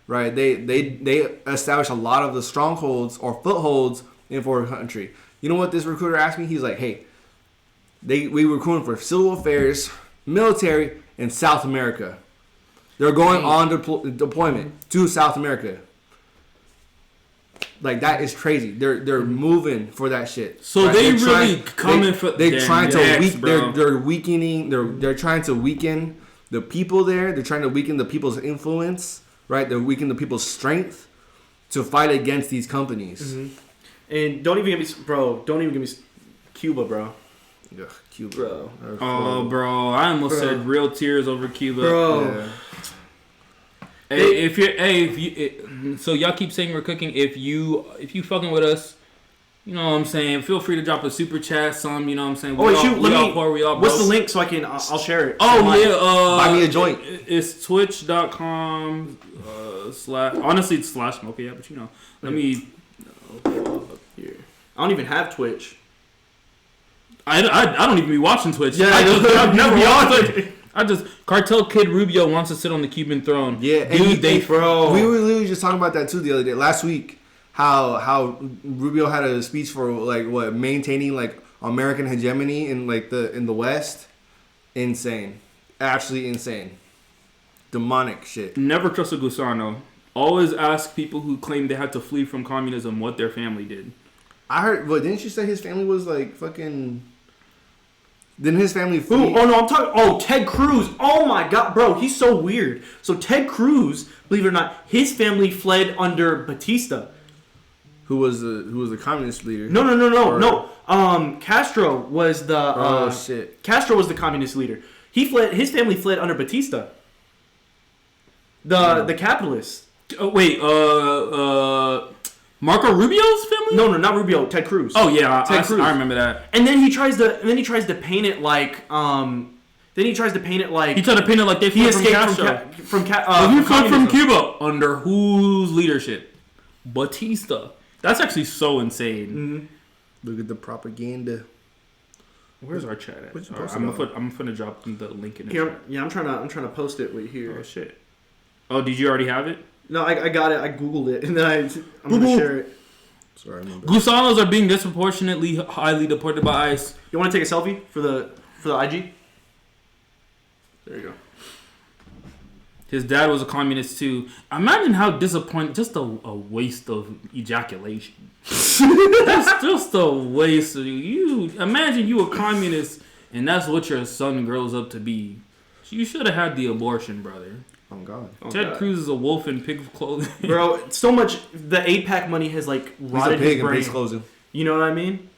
right? They establish a lot of the strongholds or footholds in foreign country. You know what this recruiter asked me? He's like, hey, we recruiting for civil affairs, military, and South America. They're going on deployment to South America. Like, that is crazy. They're moving for that shit. So right? They're trying to weaken the people there. They're trying to weaken the people's influence, right? They're weakening the people's strength to fight against these companies. Mm-hmm. And don't even give me Cuba, bro. Ugh, Cuba, bro. Oh, bro, I almost said real tears over Cuba, bro. Yeah. So y'all keep saying we're cooking. If you fucking with us, you know what I'm saying. Feel free to drop a super chat. Some, you know what I'm saying. We all poor. What's the link so I'll share it. Buy me a joint. It's twitch.com honestly it's /Smokey, yeah, but you know. Let me here. I don't even have Twitch. I don't even be watching Twitch. Yeah, I've never be on Twitch. Cartel Kid Rubio wants to sit on the Cuban throne. Yeah, dude, bro. We were literally just talking about that too the other day, last week. How Rubio had a speech for maintaining American hegemony in the West. Insane, absolutely insane, demonic shit. Never trust a gusano. Always ask people who claim they had to flee from communism what their family did. I heard. But didn't you say his family was fucking? Didn't his family flee? Oh, no, I'm talking... Oh, Ted Cruz. Oh, my God. Bro, he's so weird. So, Ted Cruz, believe it or not, his family fled under Batista. Who was the communist leader? No. Castro was the... shit. Castro was the communist leader. His family fled under Batista. The capitalist. Oh, wait, Marco Rubio's family? No, not Rubio. Ted Cruz. Oh yeah, Ted Cruz. I remember that. And then he tries to paint it like he tried to paint it like they fled from Castro. He fled from Cuba under whose leadership? Batista. That's actually so insane. Mm-hmm. Look at the propaganda. Where's our chat at? I'm gonna drop the link in here. Yeah, I'm trying to post it right here. Oh shit. Oh, did you already have it? No, I got it. I googled it, and then I'm going to share it. Sorry, Gusanos are being disproportionately highly deported by ICE. You want to take a selfie for the IG? There you go. His dad was a communist too. Imagine how disappointing. Just a waste of ejaculation. That's just a waste of you. Imagine you a communist, and that's what your son grows up to be. You should have had the abortion, brother. Oh God. Ted Cruz is a wolf in pig's clothing. Bro, so much the 8-pack money has rotted his brain. Pig's clothing. You know what I mean?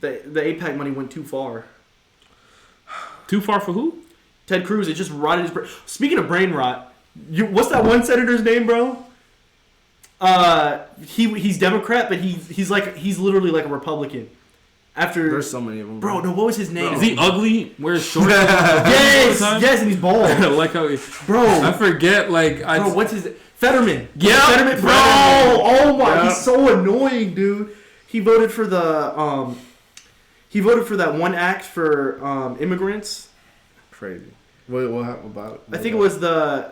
The 8-pack money went too far. Too far for who? Ted Cruz. It just rotted his brain. Speaking of brain rot, what's that one senator's name, bro? He's Democrat, but he's literally like a Republican. There's so many of them, bro. No, what was his name? Bro. Is he ugly? Wears shorts? yes, and he's bald. Like how bro. I forget. Bro, what's his Fetterman? Yeah, Fetterman, bro. Oh my, he's so annoying, dude. He voted for the that one act for immigrants. Crazy. What happened about it? I think it was the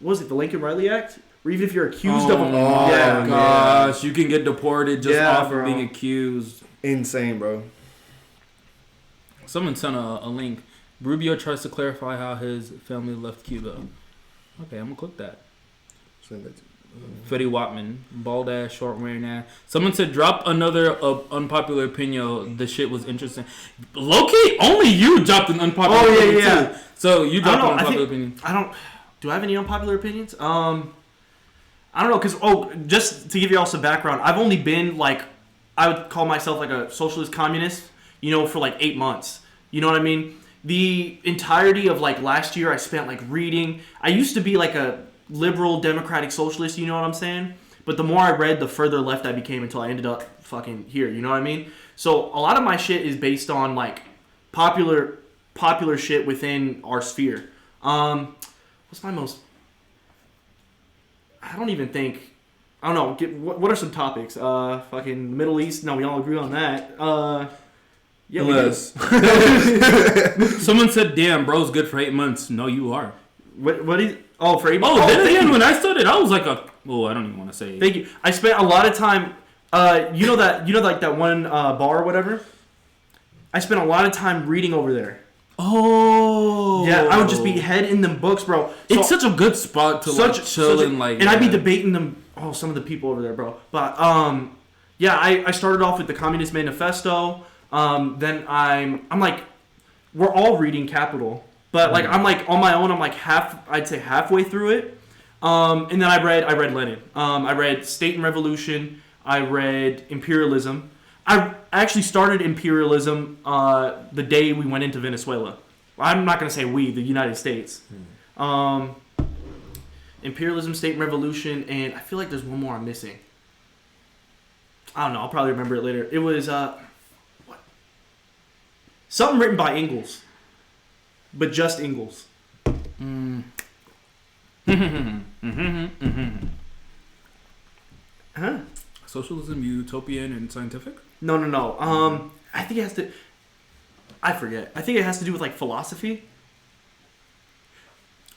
Lincoln Riley Act? Or even if you're accused of gosh, you can get deported just off of being accused. Insane, bro. Someone sent a link. Rubio tries to clarify how his family left Cuba. Okay, I'm gonna click that. Send that to Fetty Wapman, bald ass, short wearing ass. Someone said drop another unpopular opinion. The shit was interesting. Low-key, only you dropped an unpopular opinion too. So you dropped an unpopular opinion. Do I have any unpopular opinions? I don't know, because just to give you all some background, I've only been I would call myself a socialist communist, for 8 months. You know what I mean? The entirety of last year I spent reading. I used to be a liberal democratic socialist, you know what I'm saying? But the more I read, the further left I became until I ended up fucking here, you know what I mean? So a lot of my shit is based on popular shit within our sphere. What's my most... I don't even think... I don't know. What are some topics? Fucking Middle East. No, we all agree on that. Yeah. Yes. Someone said, "Damn, bro's good for 8 months." No, you are. What is? Oh, for 8 months. Oh, then thank again, you. when I started, I was like I don't even want to say. Thank you. I spent a lot of time. Like that one bar or whatever. I spent a lot of time reading over there. Oh. Yeah, I would just be head in them books, bro. It's such a good spot to chill and like. And I'd be debating them. Oh, some of the people over there, bro. But yeah, I started off with the Communist Manifesto. Then I'm like, we're all reading Capital, but like I'm like on my own. I'm like I'd say halfway through it. And then I read Lenin. I read State and Revolution. I read Imperialism. I actually started Imperialism the day we went into Venezuela. I'm not going to say we, the United States. Imperialism, State and Revolution, and I feel like there's one more I'm missing. I don't know. I'll probably remember it later. It was what? Something written by Engels, but just Engels. Huh? Socialism, utopian, and scientific? No. I think it has to. I forget. I think it has to do with like philosophy.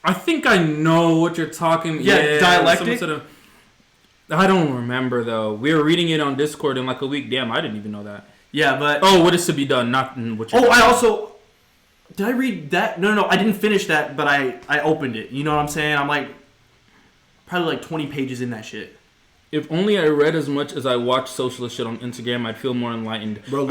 I think I know what you're talking. Yeah, dialectic. Sort of, I don't remember though. We were reading it on Discord in like a week. Damn, I didn't even know that. Yeah, but what is to be done? Not what. I also did. I read that? No. I didn't finish that, but I opened it. You know what I'm saying? I'm like probably like 20 pages in that shit. If only I read as much as I watched socialist shit on Instagram, I'd feel more enlightened. Bro,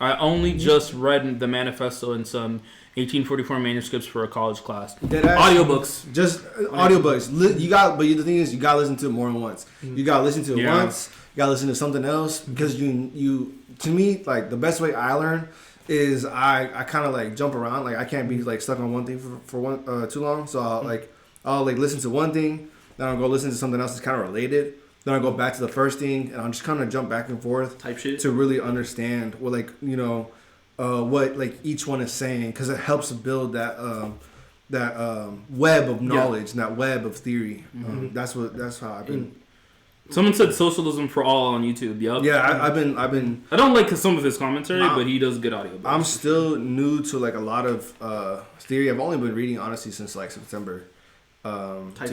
I only just read the manifesto and some 1844 manuscripts for a college class. Audiobooks. Just audiobooks. But the thing is, you gotta listen to it more than once. You gotta listen to it once. You gotta listen to something else because you. To me, like the best way I learn is I kind of like jump around. Like I can't be like stuck on one thing for too long. So I'll listen to one thing. Then I'll go listen to something else that's kind of related. Then I'll go back to the first thing, and I'll just kind of jump back and forth type shit to really understand what what like each one is saying, because it helps build that web of knowledge and that web of theory. That's how I've been. Someone said socialism for all on YouTube. Yep. Yeah, I've been. I don't like some of his commentary, but he does good audio. I'm still new to like a lot of theory. I've only been reading honestly since like September.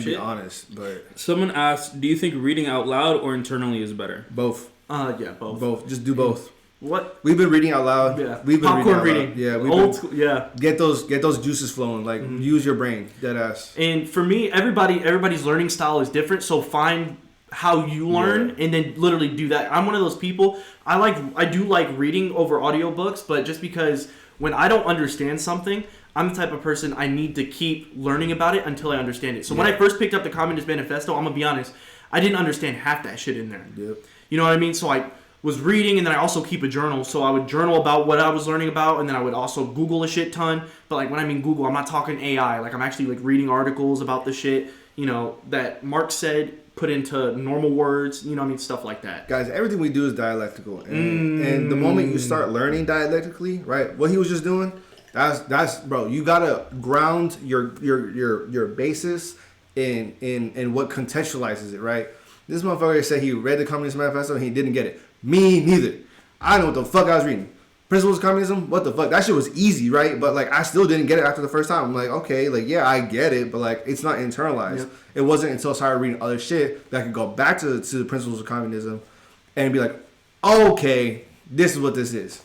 Be honest, but someone asked, do you think reading out loud or internally is better? Both. Yeah, both. Both. Just do both. What? We've been reading out loud. Yeah. We've been popcorn reading. Yeah. Old school. Yeah. Get those juices flowing. Like use your brain. Dead ass. And for me, everybody's learning style is different. So find how you learn and then literally do that. I'm one of those people. I do like reading over audiobooks, but just because when I don't understand something, I'm the type of person I need to keep learning about it until I understand it. So when I first picked up the Communist Manifesto, I'm going to be honest, I didn't understand half that shit in there. Yep. You know what I mean? So I was reading, and then I also keep a journal. So I would journal about what I was learning about, and then I would also Google a shit ton. But like when I mean Google, I'm not talking AI. Like I'm actually like reading articles about the shit, that Marx said, put into normal words, you know what I mean? Stuff like that. Guys, everything we do is dialectical. And the moment you start learning dialectically, right, what he was just doing, that's bro, you gotta ground your basis in what contextualizes it, right? This motherfucker said he read the Communist Manifesto and he didn't get it. Me neither. I know what the fuck I was reading. Principles of Communism? What the fuck? That shit was easy, right? But like I still didn't get it after the first time. I'm like, okay, like yeah, I get it, but like it's not internalized. Yep. It wasn't until I started reading other shit that I could go back to the Principles of Communism and be like, okay, this is what this is.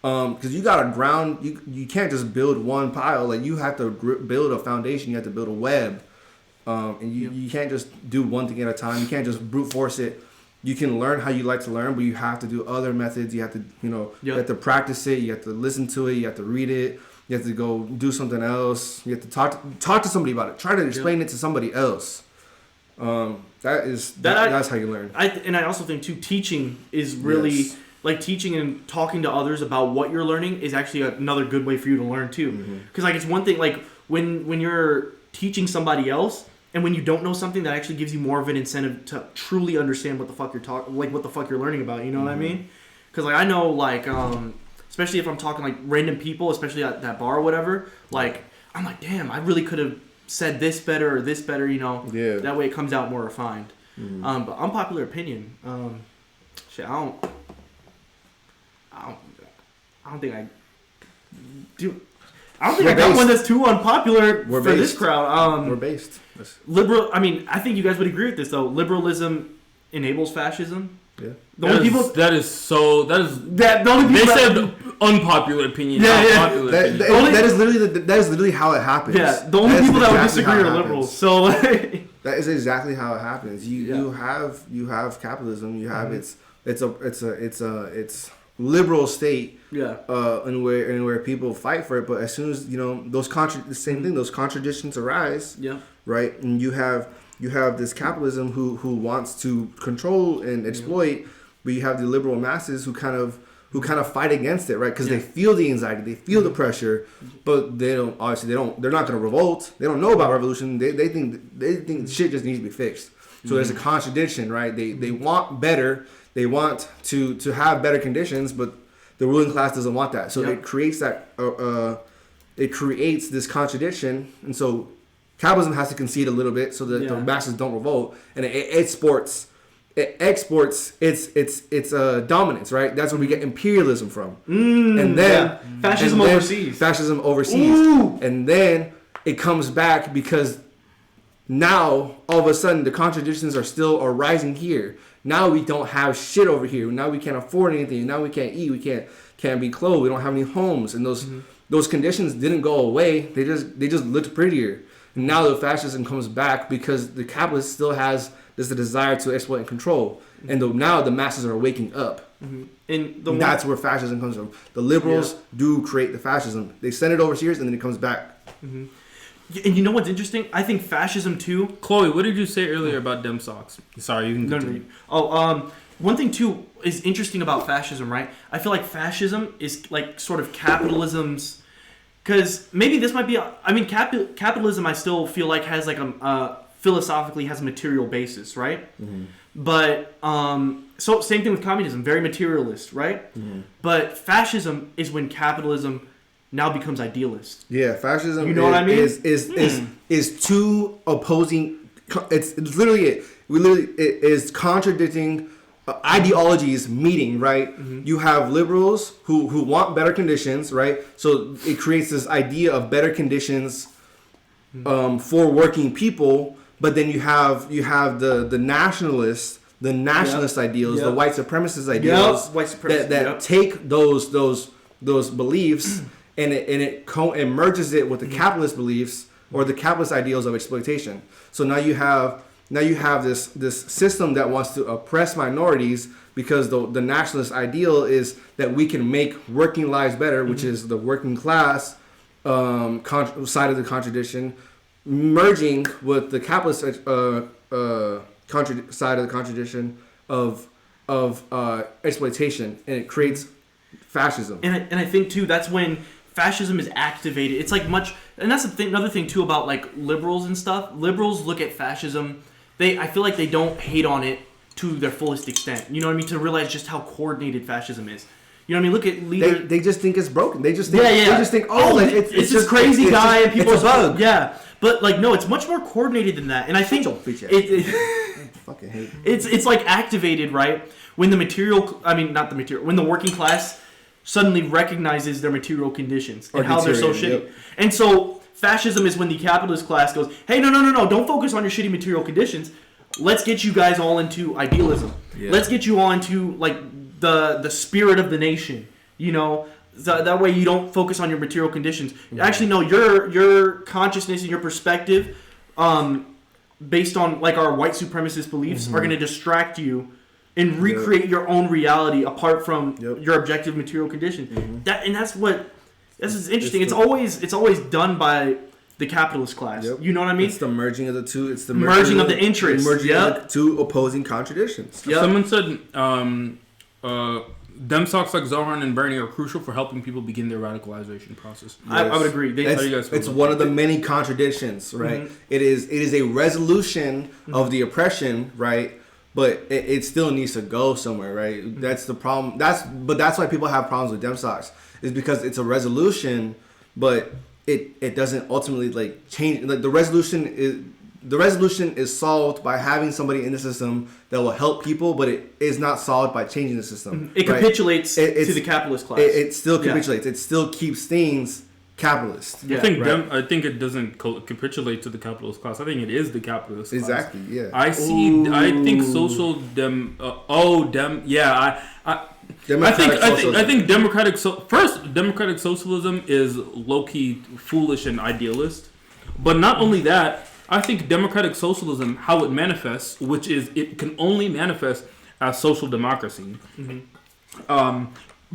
Because you gotta ground. You can't just build one pile. Like you have to build a foundation. You have to build a web. And you can't just do one thing at a time. You can't just brute force it. You can learn how you like to learn, but you have to do other methods. You have to, you have to practice it. You have to listen to it. You have to read it. You have to go do something else. You have to talk to somebody about it. Try to explain it to somebody else. That's how you learn. I also think too, teaching is really like teaching and talking to others about what you're learning is actually another good way for you to learn too. Because like it's one thing like when you're teaching somebody else. And when you don't know something, that actually gives you more of an incentive to truly understand what the fuck what the fuck you're learning about. You know what I mean? Because like I know, like especially if I'm talking like random people, especially at that bar or whatever. Like I'm like, damn, I really could have said this better or this better. Yeah. That way it comes out more refined. But unpopular opinion, shit, I don't think I do. I don't think We're I got based. one that's too unpopular We're for this based. crowd. We're based. Liberal. I mean, I think you guys would agree with this though. Liberalism enables fascism. Yeah. The only people that is the only they people said unpopular opinion. Yeah, not yeah. popular opinion. That is literally how it happens. yeah, the only people that would exactly disagree how it are happens. liberals. So like, That is exactly how it happens. Yeah. You have capitalism. You have it's liberal state. yeah, And where people fight for it, but as soon as the same thing, those contradictions arise, yeah, right? And you have this capitalism who wants to control and exploit, but you have the liberal masses who kind of fight against it, right? Because they feel the anxiety, they feel the pressure, but they're not going to revolt. They don't know about revolution. They think shit just needs to be fixed. So there's a contradiction, right? They want better. They want to have better conditions, but the ruling class doesn't want that. So it creates this contradiction, and so capitalism has to concede a little bit so that the masses don't revolt, and it exports its dominance, right? That's where we get imperialism from, and then fascism overseas. Fascism overseas, and then it comes back because now all of a sudden the contradictions are still arising here. Now we don't have shit over here. Now we can't afford anything. Now we can't eat. We can't be clothed. We don't have any homes, and those conditions didn't go away. They just looked prettier. And now the fascism comes back because the capitalist still has this desire to exploit and control. And now the masses are waking up. And that's where fascism comes from. The liberals do create the fascism. They send it overseas and then it comes back. And you know what's interesting? I think fascism too. Chloe, what did you say earlier about dem socks? Sorry, you can continue. Oh, one thing too is interesting about fascism, right? I feel like fascism is like sort of capitalism's, because maybe this might be. Capitalism. I still feel like has like philosophically has a material basis, right? But so same thing with communism, very materialist, right? But fascism is when capitalism now becomes idealist. Yeah, fascism. You know what I mean? Is two opposing. It's literally it. It is contradicting ideologies meeting, right? You have liberals who want better conditions, right? So it creates this idea of better conditions for working people, but then you have the nationalists, ideals, the white supremacist ideals that take those beliefs and it merges it with the capitalist beliefs or the capitalist ideals of exploitation. So now you have this system that wants to oppress minorities because the nationalist ideal is that we can make working lives better, which is the working class side of the contradiction, merging with the capitalist side of the contradiction of exploitation, and it creates fascism. And I think too that's when fascism is activated. It's like and that's another thing too about like liberals and stuff. Liberals look at fascism. I feel like they don't hate on it to their fullest extent. You know what I mean? To realize just how coordinated fascism is. You know what I mean? Look at leaders. They just think it's broken. They just think, They just think, it's this crazy guy and people it's a bug. Yeah, but like no, it's much more coordinated than that. And I think fucking hate. It's like activated right when when the working class suddenly recognizes their material conditions and how they're so shitty. Yep. And so fascism is when the capitalist class goes, hey, no, don't focus on your shitty material conditions. Let's get you guys all into idealism. Yeah. Let's get you all into like the spirit of the nation. You know, that way you don't focus on your material conditions. Mm-hmm. Actually, no, your consciousness and your perspective, based on like our white supremacist beliefs, are going to distract you and recreate your own reality apart from your objective material condition. That's interesting. It's always done by the capitalist class. You know what I mean? It's the merging of the two. It's the merging of the interests. Merging of the two opposing contradictions. Someone said dem socks like Zoran and Bernie are crucial for helping people begin their radicalization process. I would agree. It's one of the many contradictions, right? It is a resolution of the oppression, right? But it still needs to go somewhere, right? That's the problem. That's why people have problems with dem socks, is because it's a resolution, but it doesn't ultimately like change. Like the resolution is solved by having somebody in the system that will help people, but it is not solved by changing the system. It capitulates to the capitalist class. It still capitulates. It still keeps things capitalist. Yeah, I think it doesn't capitulate to the capitalist class. I think it is the capitalist class. Exactly. Yeah. I think social I think democratic socialism is low key foolish and idealist, but not only that. I think democratic socialism, how it manifests, which is it can only manifest as social democracy,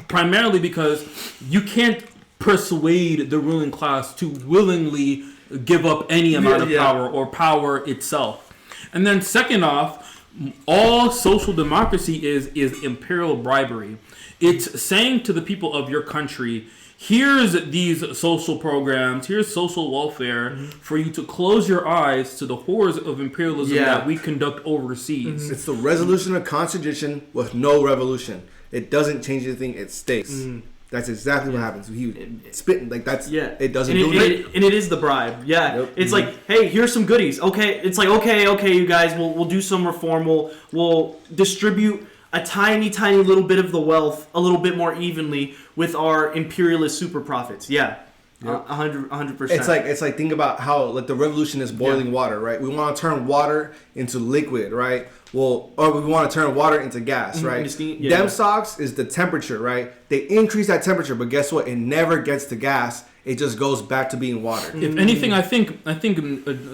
primarily because you can't persuade the ruling class to willingly give up any amount of power or power itself. And then second off, all social democracy is imperial bribery. It's saying to the people of your country, here's these social programs, here's social welfare for you to close your eyes to the horrors of imperialism that we conduct overseas. It's the resolution of contradiction with no revolution. It doesn't change anything, it stays. That's exactly what happens. He spitting like that's it doesn't do it. And it is the bribe. Yeah. Yep. It's like, hey, here's some goodies. Okay. It's like, okay, you guys, we'll do some reform. We'll distribute a tiny little bit of the wealth a little bit more evenly with our imperialist super profits. Yeah. 100%. It's like think about how like the revolution is boiling water, right? We want to turn water into liquid, right? Well, or we want to turn water into gas, right? Dem stocks is the temperature, right? They increase that temperature, but guess what? It never gets to gas. It just goes back to being water. If anything, I think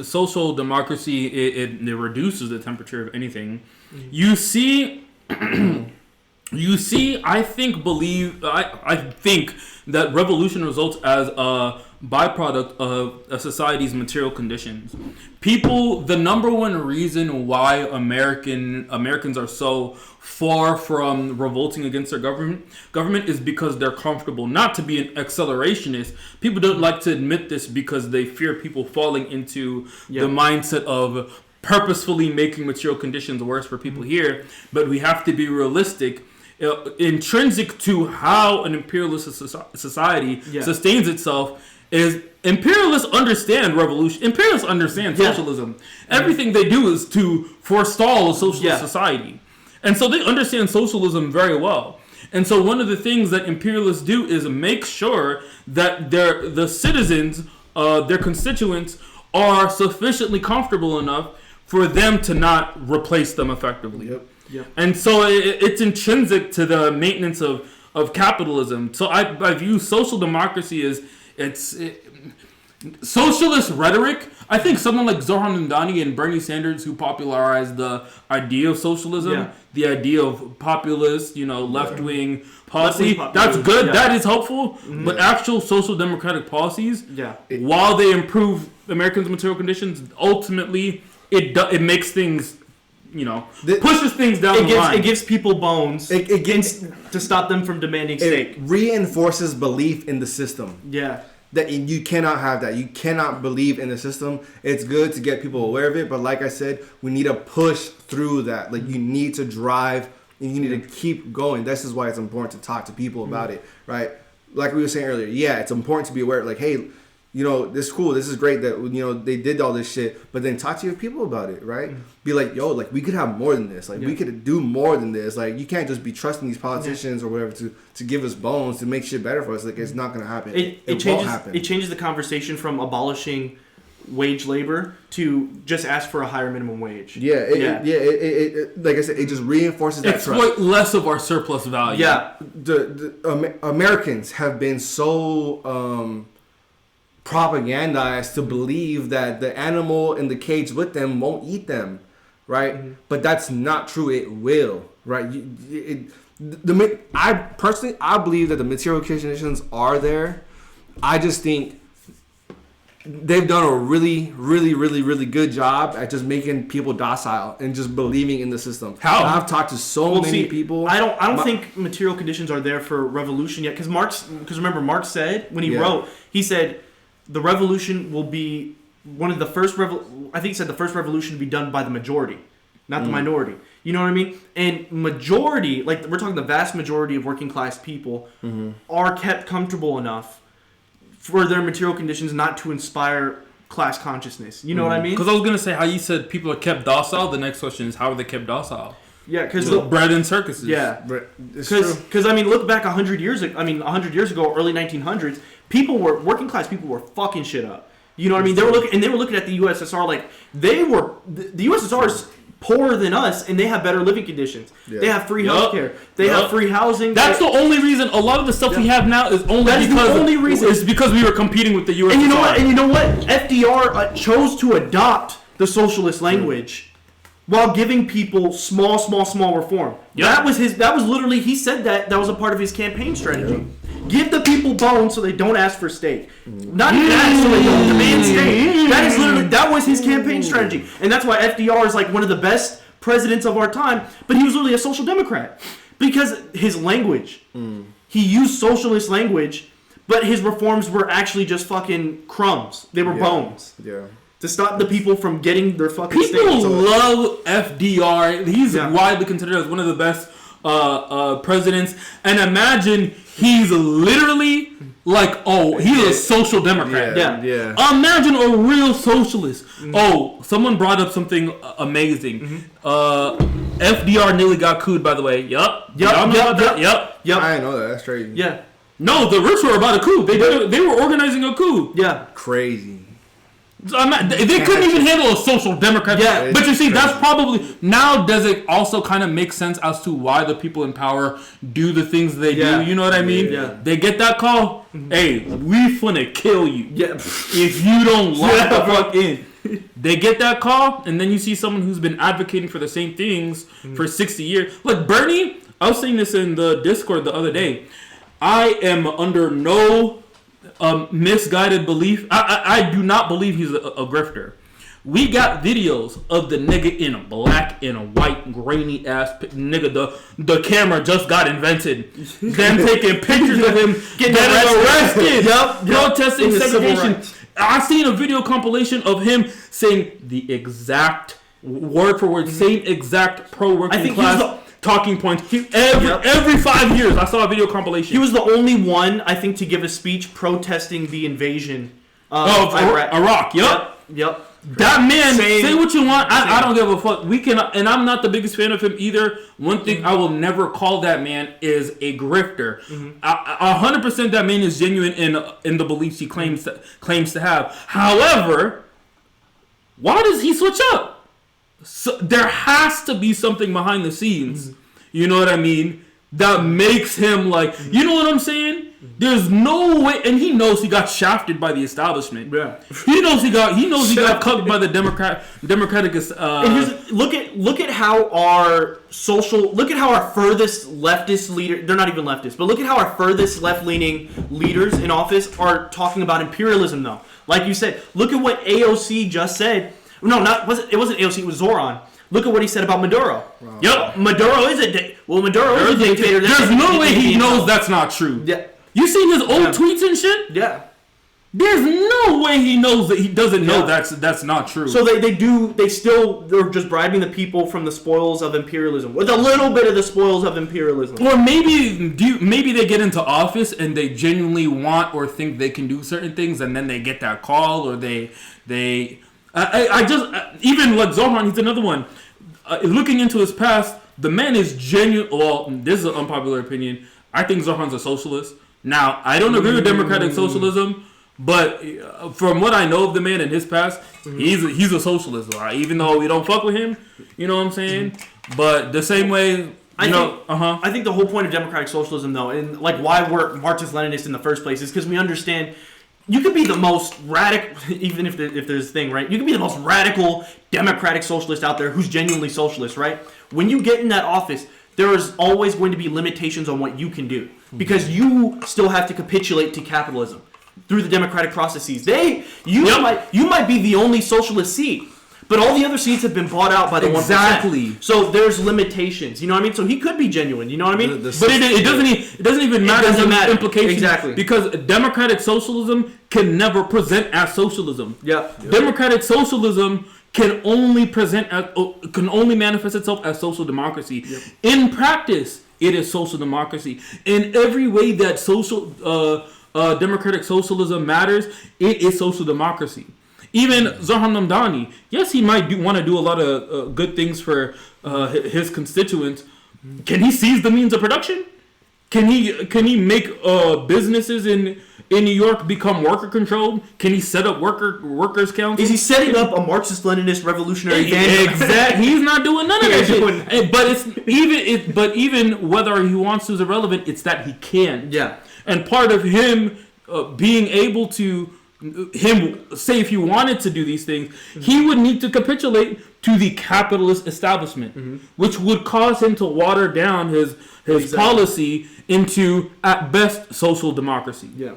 social democracy it reduces the temperature of anything. You see. I think that revolution results as a byproduct of a society's material conditions. The number one reason why Americans are so far from revolting against their government is because they're comfortable. Not to be an accelerationist, people don't like to admit this because they fear people falling into the mindset of purposefully making material conditions worse for people here. But we have to be realistic. Intrinsic to how an imperialist society sustains itself is imperialists understand revolution. Imperialists understand socialism. Everything they do is to forestall a socialist society. And so they understand socialism very well. And so one of the things that imperialists do is make sure that the citizens, their constituents, are sufficiently comfortable enough for them to not replace them effectively. Yep. And so it's intrinsic to the maintenance of capitalism. So I view social democracy as socialist rhetoric. I think someone like Zohran Mamdani and Bernie Sanders, who popularized the idea of socialism, the idea of populist, left-wing policy, that's good. Yeah. That is helpful. Mm-hmm. But actual social democratic policies, while they improve Americans' material conditions, ultimately it makes things, pushes things down the line. It gives people bones. It gets to stop them from demanding steak. It reinforces belief in the system. Yeah. That you cannot have that. You cannot believe in the system. It's good to get people aware of it, but like I said, we need to push through that. Like, you need to drive, and you need to keep going. This is why it's important to talk to people about it, right? Like we were saying earlier, it's important to be aware. Like, hey, this is cool. This is great that, they did all this shit, but then talk to your people about it, right? Be like, yo, like, we could have more than this. Like, we could do more than this. Like, you can't just be trusting these politicians or whatever to give us bones to make shit better for us. Like, it's not going to happen. It won't happen. It changes the conversation from abolishing wage labor to just ask for a higher minimum wage. It like I said, it just reinforces that trust. Exploit less of our surplus value. Yeah. The Americans have been so... propagandized to believe that the animal in the cage with them won't eat them, right? Mm-hmm. But that's not true. It will, right? I believe that the material conditions are there. I just think they've done a really, really, really, really good job at just making people docile and just believing in the system. How? I've talked to so many people. I don't think material conditions are there for revolution yet, because remember Marx said when he wrote, he said, the revolution will be one of the first. I think he said the first revolution to be done by the majority, not the minority. You know what I mean? And majority, like we're talking the vast majority of working class people, are kept comfortable enough for their material conditions not to inspire class consciousness. You know what I mean? Because I was gonna say how you said people are kept docile. The next question is how are they kept docile? Yeah, because bread and circuses. Yeah, because I mean, look back 100 years ago, early 1900s. working class people were fucking shit up. You know what I mean? They were looking at the USSR like the USSR is poorer than us, and they have better living conditions. Yeah. They have free healthcare. They have free housing. That's the only reason. A lot of the stuff we have now is only because we were competing with the USSR. And you know what? FDR chose to adopt the socialist language while giving people small reform. Yep. That was literally, he said that was a part of his campaign strategy. Yep. Give the people bones so they don't ask for steak. Not even ask so they don't demand steak. That was his campaign strategy. And that's why FDR is like one of the best presidents of our time, but he was really a social democrat. Because his language, he used socialist language, but his reforms were actually just fucking crumbs. They were bones. Yeah. To stop the people from getting their fucking People love FDR. He's widely considered as one of the best presidents. And imagine he's literally like, he's a social democrat. Yeah. Imagine a real socialist. Mm-hmm. Someone brought up something amazing. Mm-hmm. FDR nearly got couped, by the way. Yup. I didn't know that. That's crazy. Yeah. No, the rich were about a coup. They were organizing a coup. Yeah. Crazy. They couldn't even handle a social democrat. Yeah, but you see, that's probably now. Does it also kind of make sense as to why the people in power do the things they do? You know what I mean? Yeah. They get that call. Mm-hmm. Hey, we finna kill you. Yeah. If you don't lock the fuck in. They get that call, and then you see someone who's been advocating for the same things for 60 years. Like Bernie, I was saying this in the Discord the other day. I am under no misguided belief. I do not believe he's a grifter. We got videos of the nigga in a black and a white grainy ass nigga. The camera just got invented. Them taking pictures of him getting arrested. Protesting segregation. I seen a video compilation of him saying the exact word for word, same exact pro-working class talking points. Every 5 years, I saw a video compilation. He was the only one, I think, to give a speech protesting the invasion of Iraq. Yep. That man, say what you want. I don't give a fuck. And I'm not the biggest fan of him either. One thing I will never call that man is a grifter. 100% that man is genuine in the beliefs he claims to have. However, why does he switch up? So there has to be something behind the scenes, you know what I mean, that makes him like, you know what I'm saying? There's no way, and he knows he got shafted by the establishment. Yeah, he knows he got cucked by the Democratic. And look at how our furthest leftist leader, they're not even leftists, but look at how our furthest left-leaning leaders in office are talking about imperialism though. Like you said, look at what AOC just said. No, it wasn't AOC, it was Zoran. Look at what he said about Maduro. Wow. Yep, Maduro is a dictator. There's no way he knows that's not true. Yeah. You seen his old tweets and shit? Yeah. There's no way he knows that he doesn't know that's not true. So they're just bribing the people from the spoils of imperialism. With a little bit of the spoils of imperialism. Or maybe they get into office and they genuinely want or think they can do certain things, and then they get that call, or I just even like Zohan, he's another one. Looking into his past, the man is genuine. Well, this is an unpopular opinion. I think Zohan's a socialist. Now, I don't agree with democratic socialism, but from what I know of the man and his past, he's a socialist. Right? Even though we don't fuck with him, you know what I'm saying? But the same way, I think the whole point of democratic socialism, though, and like why we're Marxist-Leninists in the first place, is because we understand. You could be the most radical, even if there's a thing, right? You could be the most radical democratic socialist out there who's genuinely socialist, right? When you get in that office, there is always going to be limitations on what you can do because you still have to capitulate to capitalism through the democratic processes. You might be the only socialist seat, but all the other seats have been bought out by the 1%. Exactly. So there's limitations. You know what I mean? So he could be genuine. You know what I mean? But it doesn't even matter. It doesn't matter. Implications. Exactly. Because democratic socialism can never present as socialism. Yep. Democratic socialism can only manifest itself as social democracy. Yep. In practice, it is social democracy. In every way that democratic socialism matters, it is social democracy. Even Zohan Namdani, yes, he might want to do a lot of good things for his constituents. Can he seize the means of production? Can he make businesses in New York become worker controlled? Can he set up workers council? Is he setting up a Marxist-Leninist revolutionary band? Exactly. He's not doing none of that shit. But even whether he wants to is irrelevant. It's that he can't. Yeah. And part of him being able to, say if he wanted to do these things, he would need to capitulate to the capitalist establishment, which would cause him to water down his policy into, at best, social democracy. Yeah.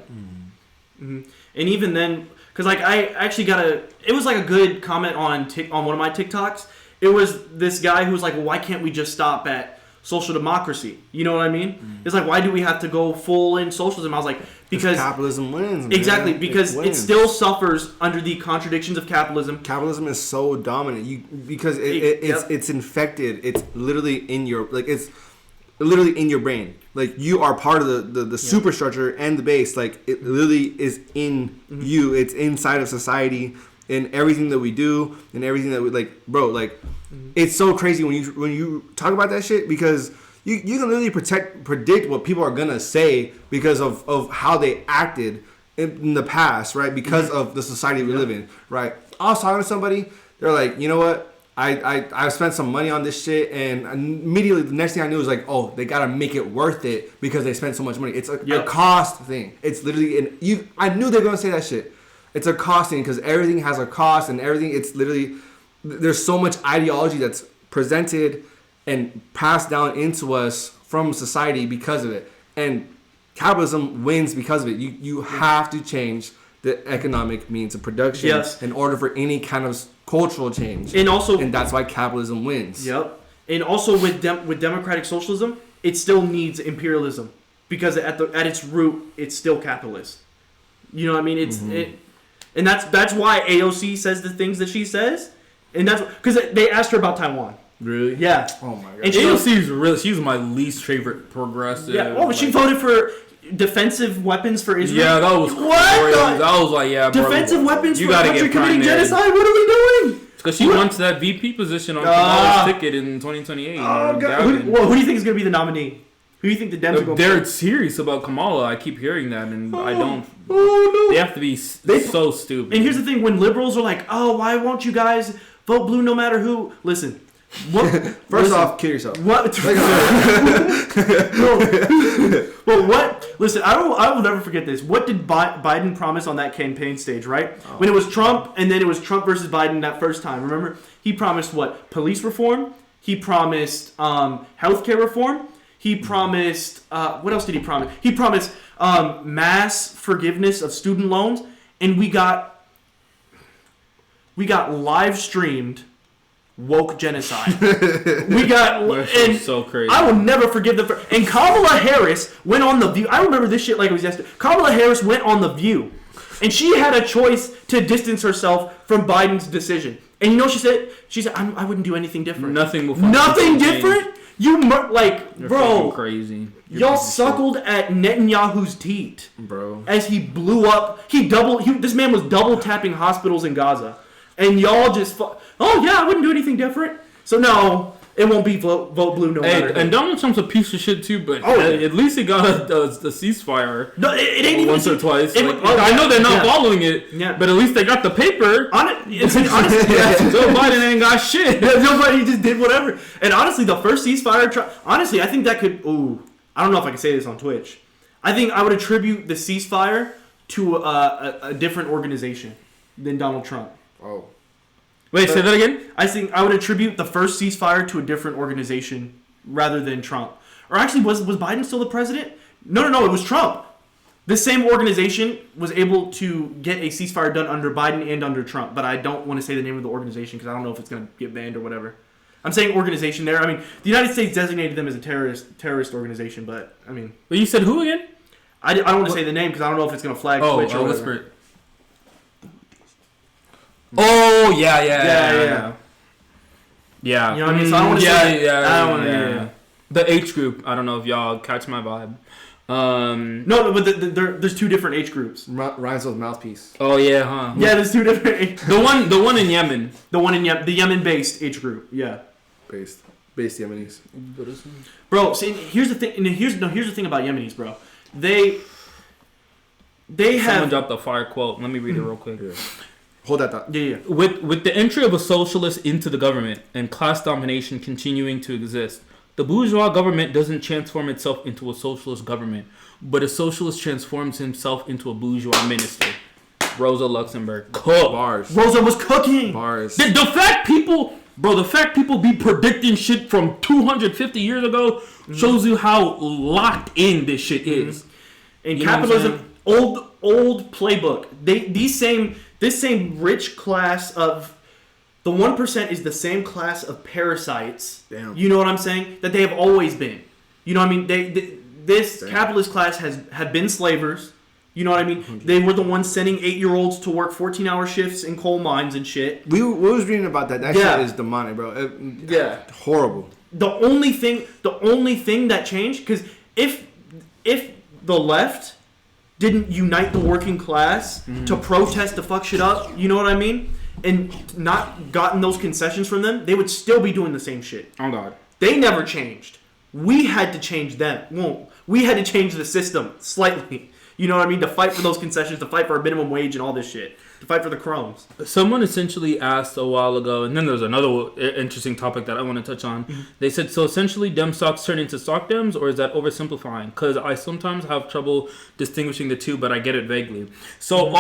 And even then, because like I actually it was like a good comment on one of my TikToks. It was this guy who was like, well, why can't we just stop at social democracy? You know what I mean? It's like, why do we have to go full in socialism? I was like, because capitalism wins. Man. Exactly, because it still suffers under the contradictions of capitalism. Capitalism is so dominant. Because it's infected. It's literally in your it's literally in your brain. Like, you are part of the superstructure and the base. Like, it literally is in you. It's inside of society, in everything that we do, and everything that we like, bro. Like, it's so crazy when you talk about that shit, because you can literally predict what people are gonna say because of how they acted in the past, right? Because of the society we live in, right? I was talking to somebody. They're like, you know what? I spent some money on this shit, and immediately the next thing I knew was like, oh, they gotta make it worth it because they spent so much money. It's a cost thing. It's literally I knew they were gonna say that shit. It's a cost thing because everything has a cost, and everything. It's literally, there's so much ideology that's presented and passed down into us from society because of it, and capitalism wins because of it. You have to change the economic means of production in order for any kind of cultural change, and that's why capitalism wins. Yep. And also with democratic socialism, it still needs imperialism because at its root, it's still capitalist. You know what I mean? And that's why AOC says the things that she says, and that's because they asked her about Taiwan. Really? Yeah. Oh my god. And she's my least favorite progressive. Yeah. Oh, but she voted for defensive weapons for Israel. Yeah, that was crazy. I was like, yeah, bro. Defensive weapons for a country committing genocide? What are we doing? Because she wants that VP position on Kamala's ticket in 2028. Oh, God. Who do you think is going to be the nominee? Who do you think the Dems are going to They're serious about Kamala. I keep hearing that, and I don't. Oh, no. They have to be so stupid. And here's the thing. When liberals are like, oh, why won't you guys vote blue no matter who? Listen. First off, kill yourself. What? Well, what? Listen, I will never forget this. What did Biden promise on that campaign stage, right? Oh. When it was Trump, and then it was Trump versus Biden that first time. Remember? He promised what? Police reform. He promised healthcare reform. He promised, what else did he promise? He promised mass forgiveness of student loans, and we got live streamed woke genocide. We got, and so crazy. I will never forgive them. And Kamala Harris went on The View. I remember this shit like it was yesterday. Kamala Harris went on The View, and she had a choice to distance herself from Biden's decision. And you know what she said? She said, I wouldn't do anything different. Nothing different? You're bro, crazy. Y'all suckled at Netanyahu's teat, bro, as he blew up. This man was double tapping hospitals in Gaza, and y'all just, oh yeah, I wouldn't do anything different. So no, it won't be vote blue no matter. And Donald Trump's a piece of shit too, but at least he got a ceasefire. No, it ain't once or twice. I know they're not following it, but at least they got the paper. Honestly, Joe Biden ain't got shit. Nobody just did whatever. And honestly, the first ceasefire, honestly, I think that could. Ooh, I don't know if I can say this on Twitch. I think I would attribute the ceasefire to a different organization than Donald Trump. Oh. Wait, say that again? I think I would attribute the first ceasefire to a different organization rather than Trump. Or actually, was Biden still the president? No, it was Trump. The same organization was able to get a ceasefire done under Biden and under Trump, but I don't want to say the name of the organization because I don't know if it's going to get banned or whatever. I'm saying organization there. I mean, the United States designated them as a terrorist organization, but I mean... But you said who again? I don't want to say the name because I don't know if it's going to flag Twitch or whatever. Whisper. Oh, yeah. You know what I mean? So I don't want to say... Yeah. The H group. I don't know if y'all catch my vibe. No, but there's two different H groups. Rhymes with mouthpiece. Oh, yeah, huh? Yeah, there's two different H The one in Yemen. The Yemen-based H group, yeah. Based Yemenis. Bro, see, here's the thing. And here's the thing about Yemenis, bro. They They Someone have dropped a fire quote. Let me read it real quick. Yeah. Hold that thought. yeah. With the entry of a socialist into the government and class domination continuing to exist, the bourgeois government doesn't transform itself into a socialist government, but a socialist transforms himself into a bourgeois minister. Rosa Luxemburg. Cook. Bars. Rosa was cooking. Bars. The fact people be predicting shit from 250 years ago shows you how locked in this shit is. And You know what I'm capitalism, old playbook. This same rich class of the 1% is the same class of parasites. Damn. You know what I'm saying? That they have always been. You know what I mean? This capitalist class have been slavers. You know what I mean? 100. They were the ones sending 8-year-olds to work 14-hour shifts in coal mines and shit. We was reading about that. That Yeah. shit is demonic, bro. Yeah. Horrible. The only thing that changed, because if the left didn't unite the working class to protest to fuck shit up, you know what I mean, and not gotten those concessions from them, they would still be doing the same shit. Oh God. They never changed. We had to change them. Well, we had to change the system slightly. You know what I mean? To fight for those concessions, to fight for our minimum wage and all this shit. To fight for the crumbs. Someone essentially asked a while ago, and then there's another interesting topic that I want to touch on. They said, so essentially dem socks turn into sock dems, or is that oversimplifying? Because I sometimes have trouble distinguishing the two, but I get it vaguely. So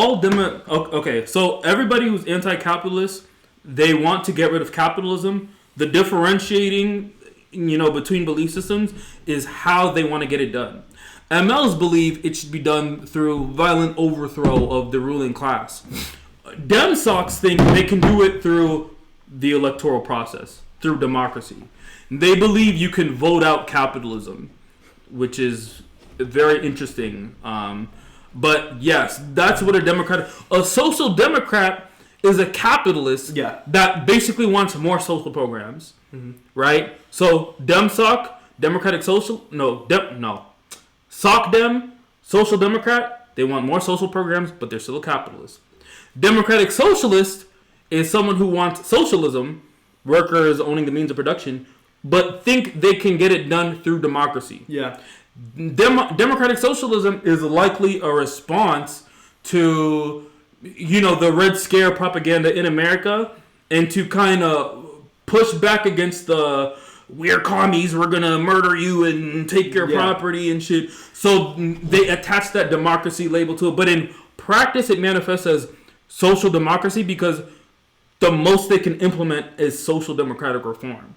so everybody who's anti-capitalist, they want to get rid of capitalism. The differentiating, between belief systems is how they want to get it done. MLs believe it should be done through violent overthrow of the ruling class. Dem socks think they can do it through the electoral process, through democracy. They believe you can vote out capitalism, which is very interesting. But yes, that's what a social democrat is a capitalist that basically wants more social programs, right? So dem sock, democratic social, Sock dem, social democrat, they want more social programs, but they're still a capitalist. Democratic socialist is someone who wants socialism, workers owning the means of production, but think they can get it done through democracy. Yeah. Democratic socialism is likely a response to, the Red Scare propaganda in America, and to kind of push back against the we're commies, we're gonna murder you and take your property and shit. So they attach that democracy label to it. But in practice, it manifests as social democracy because the most they can implement is social democratic reform.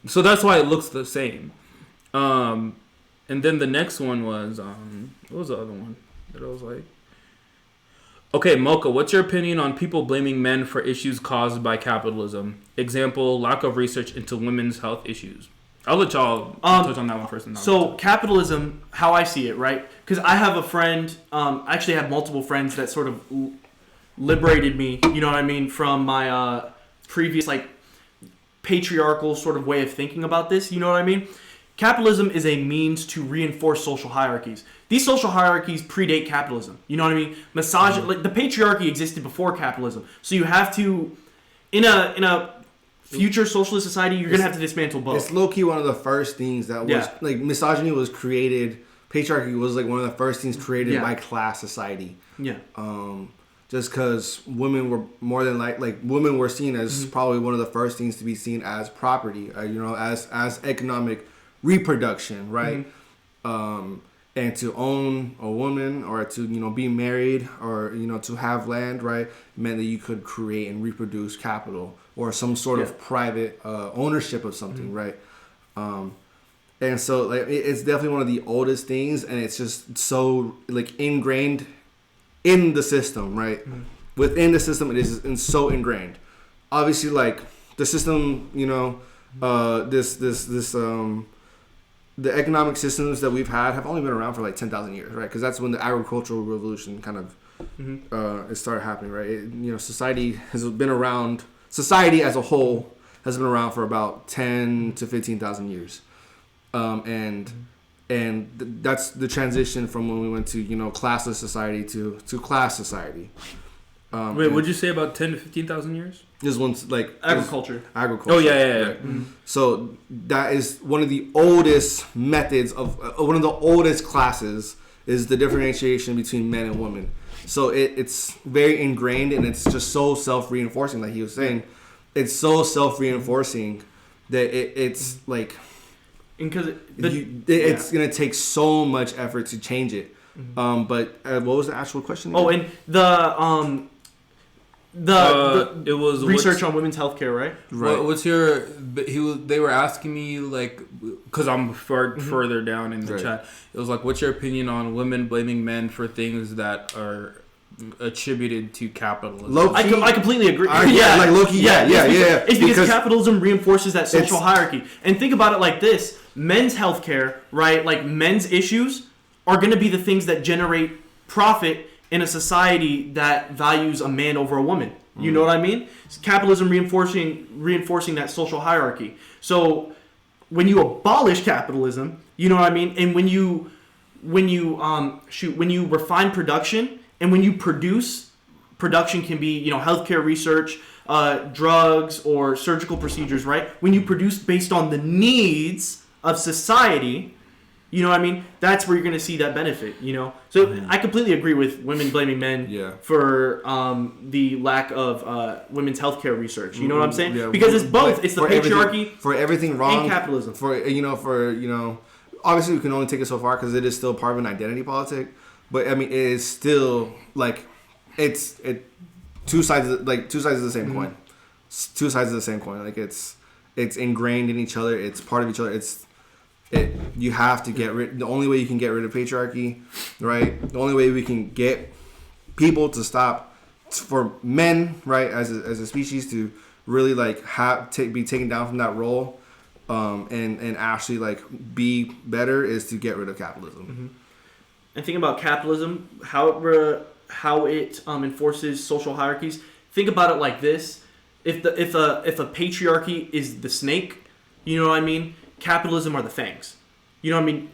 So that's why it looks the same. And then the next one was, what was the other one that I was like? Okay, Mocha, what's your opinion on people blaming men for issues caused by capitalism? Example, lack of research into women's health issues. I'll let y'all touch on that one first. So capitalism, how I see it, right? Because I have a friend, I actually have multiple friends that sort of liberated me, you know what I mean, from my previous, patriarchal sort of way of thinking about this, you know what I mean? Capitalism is a means to reinforce social hierarchies. These social hierarchies predate capitalism. You know what I mean? The patriarchy existed before capitalism. So you have to, in a future socialist society, you're gonna have to dismantle both. It's low key one of the first things that was misogyny was created. Patriarchy was one of the first things created by class society. Yeah. Just because women were more than women were seen as probably one of the first things to be seen as property. As economic reproduction, right? And to own a woman or to be married or to have land, right, meant that you could create and reproduce capital or some sort of private ownership of something, right? And so it's definitely one of the oldest things, and it's just so ingrained in the system, right? Within the system, it is so ingrained. Obviously, the system, the economic systems that we've had have only been around for 10,000 years, right? Because that's when the agricultural revolution kind of it started happening, right? Society has been around. Society as a whole has been around for about 10 to 15,000 years, and that's the transition from when we went to classless society to class society. Wait, what'd you say about 10 to 15,000 years? This one's agriculture. Agriculture. Oh yeah. Right? So that is one of the oldest methods of one of the oldest classes is the differentiation between men and women. So it's very ingrained, and it's just so self-reinforcing, like he was saying. It's so self-reinforcing that it's like, because it's gonna take so much effort to change it. But what was the actual question again? And it was research on women's healthcare, right? Right. What's your? They were asking me like, because I'm further down in the chat. It was like, what's your opinion on women blaming men for things that are attributed to capitalism? I completely agree. Low-key, It's because capitalism reinforces that social hierarchy. And think about it like this: men's healthcare, right? Like men's issues are going to be the things that generate profit in a society that values a man over a woman. You know what I mean? It's capitalism reinforcing that social hierarchy. So when you abolish capitalism, you know what I mean? And when you refine production, and when you production can be, healthcare research, drugs, or surgical procedures, right? When you produce based on the needs of society, you know what I mean? That's where you're going to see that benefit, So I completely agree with women blaming men for the lack of women's healthcare research. You know what I'm saying? Yeah. Because it's both. It's the patriarchy for everything wrong and capitalism. Obviously we can only take it so far because it is still part of an identity politic. But I mean, it is still like it's two sides of the same coin. It's two sides of the same coin. Like it's ingrained in each other. It's part of each other. You have to get rid. The only way you can get rid of patriarchy, right? The only way we can get people to stop, for men, right, as a species, to really like be taken down from that role, and actually like be better, is to get rid of capitalism. And think about capitalism, how it enforces social hierarchies. Think about it like this: if a patriarchy is the snake, you know what I mean? Capitalism are the fangs. You know what I mean?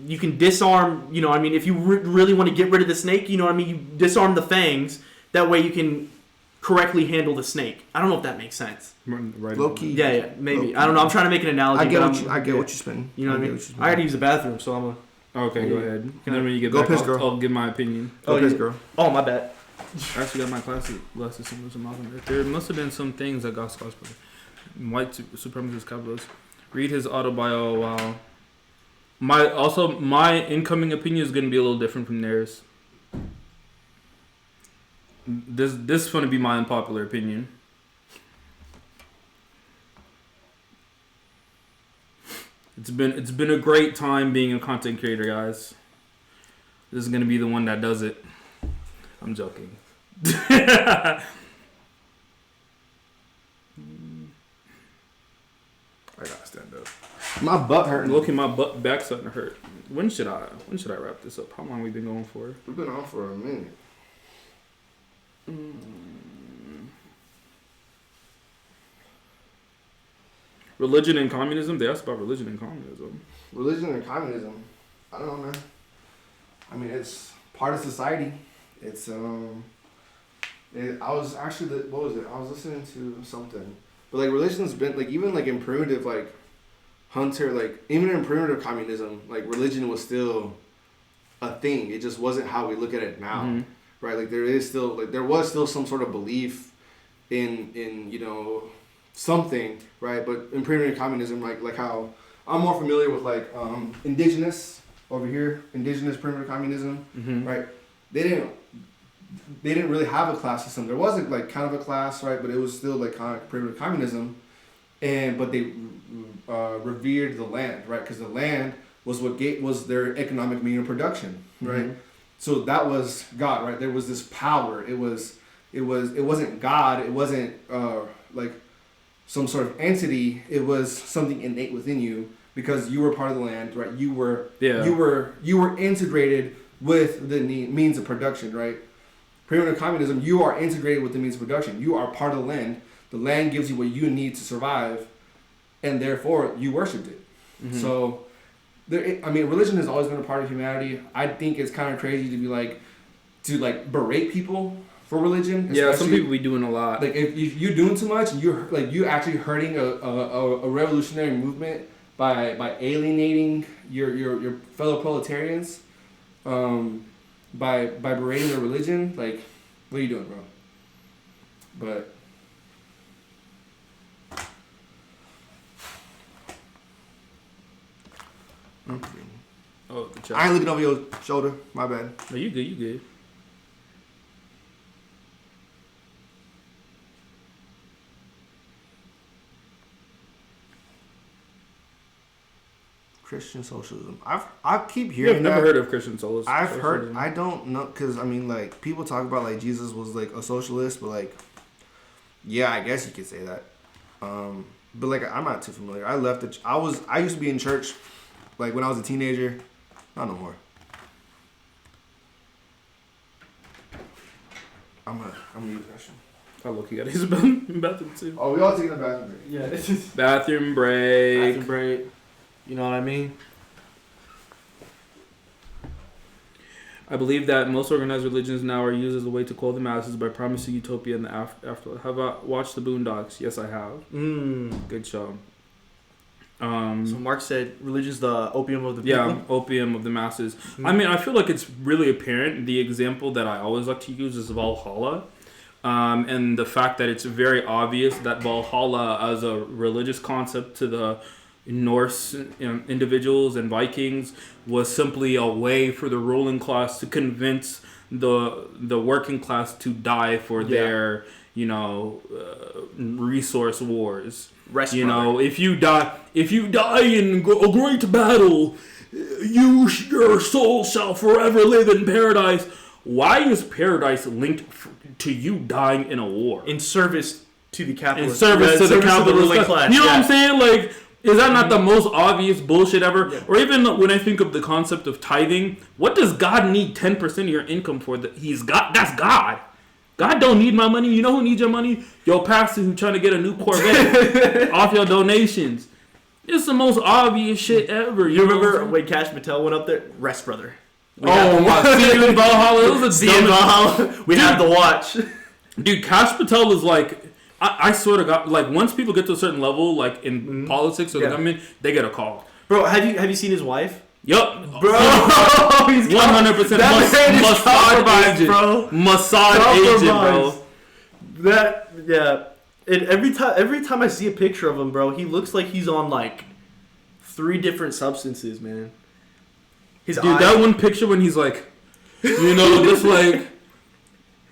You can disarm, you know what I mean? If you really want to get rid of the snake, you know what I mean? You disarm the fangs. That way you can correctly handle the snake. I don't know if that makes sense. Right. Low key. Yeah, maybe. Low-key. I don't know. I'm trying to make an analogy. I get what you're spinning. You know what I mean? I got to use the bathroom, so I'm a... Okay, go ahead. And then when you get back, I'll give my opinion. Go piss, girl. Oh, my bad. I actually got my classes there must have been some things that got cosplay. White supremacist capitalists. Read his autobio. Wow. My incoming opinion is going to be a little different from theirs. This is going to be my unpopular opinion. It's been a great time being a content creator, guys. This is going to be the one that does it. I'm joking. I gotta stand up. My butt hurting. Looking, my back's starting to hurt. When should I wrap this up? How long have we been going for? We've been on for a minute. Religion and communism? They asked about religion and communism. Religion and communism? I don't know, man. I mean, it's part of society. It's I was actually what was it? I was listening to something. But like religion's been like even like in primitive like hunter like even in primitive communism like religion was still a thing. It just wasn't how we look at it now, right? Like there was still some sort of belief in something, right? But in primitive communism, like how I'm more familiar with like indigenous over here, indigenous primitive communism, right? They didn't really have a class system. There wasn't like kind of a class, right? But it was still like kind of primitive communism, but they revered the land, right? Because the land was was their economic means of production, right? So that was God, right? There was this power. It wasn't God. It wasn't like some sort of entity. It was something innate within you because you were part of the land, right? You were integrated with the means of production, right? Primitive communism, you are integrated with the means of production. You are part of the land. The land gives you what you need to survive, and therefore you worshipped it. So, religion has always been a part of humanity. I think it's kind of crazy to berate people for religion. Yeah, some people be doing a lot. Like if you're doing too much, and you're actually hurting a revolutionary movement by alienating your fellow proletarians. by berating their religion. Like, what are you doing, bro? But Oh, the chat. I ain't looking over your shoulder. My bad. No, you good. You good. Christian socialism. I keep You hearing. have never that. heard of Christian socialism? I've heard. I don't know, because I mean, like, people talk about like Jesus was like a socialist, but like, yeah, I guess you could say that. But like, I'm not too familiar. I left the. I used to be in church, like when I was a teenager. Not no more. I'm gonna use that shit. Oh, look, you got his bathroom too. Oh, we all taking a bathroom break. Yeah, this is Bathroom break. bathroom break. You know what I mean? I believe that most organized religions now are used as a way to call the masses by promising utopia in the afterlife. Have I watched the Boondocks? Yes, I have. Good show. So Mark said religion's the opium of the people. Yeah, opium of the masses. I mean, I feel like it's really apparent. The example that I always like to use is Valhalla. And the fact that it's very obvious that Valhalla as a religious concept to the Norse individuals and Vikings was simply a way for the ruling class to convince the working class to die for their resource wars. If you die in a great battle, your soul shall forever live in paradise. Why is paradise linked to you dying in a war? In service to the capitalist. In service to the capitalist class. You know what I'm saying? Like, is that not the most obvious bullshit ever? Yeah. Or even when I think of the concept of tithing, what does God need 10% of your income for? That's God. God don't need my money. You know who needs your money? Your pastor who trying to get a new Corvette off your donations. It's the most obvious shit ever. You remember when Cash Patel went up there? Rest, brother. See you in Valhalla. It was a Valhalla. We have to watch. Dude, Cash Patel is like, I swear to God, like, once people get to a certain level, like in politics or the government, they get a call. Bro, have you seen his wife? Yup. Bro, he's 100% massage agent, bro. Massage agent, bro. That, yeah. And every time I see a picture of him, bro, he looks like he's on like 3 different substances, man. His eyes. That one picture when he's like, just like,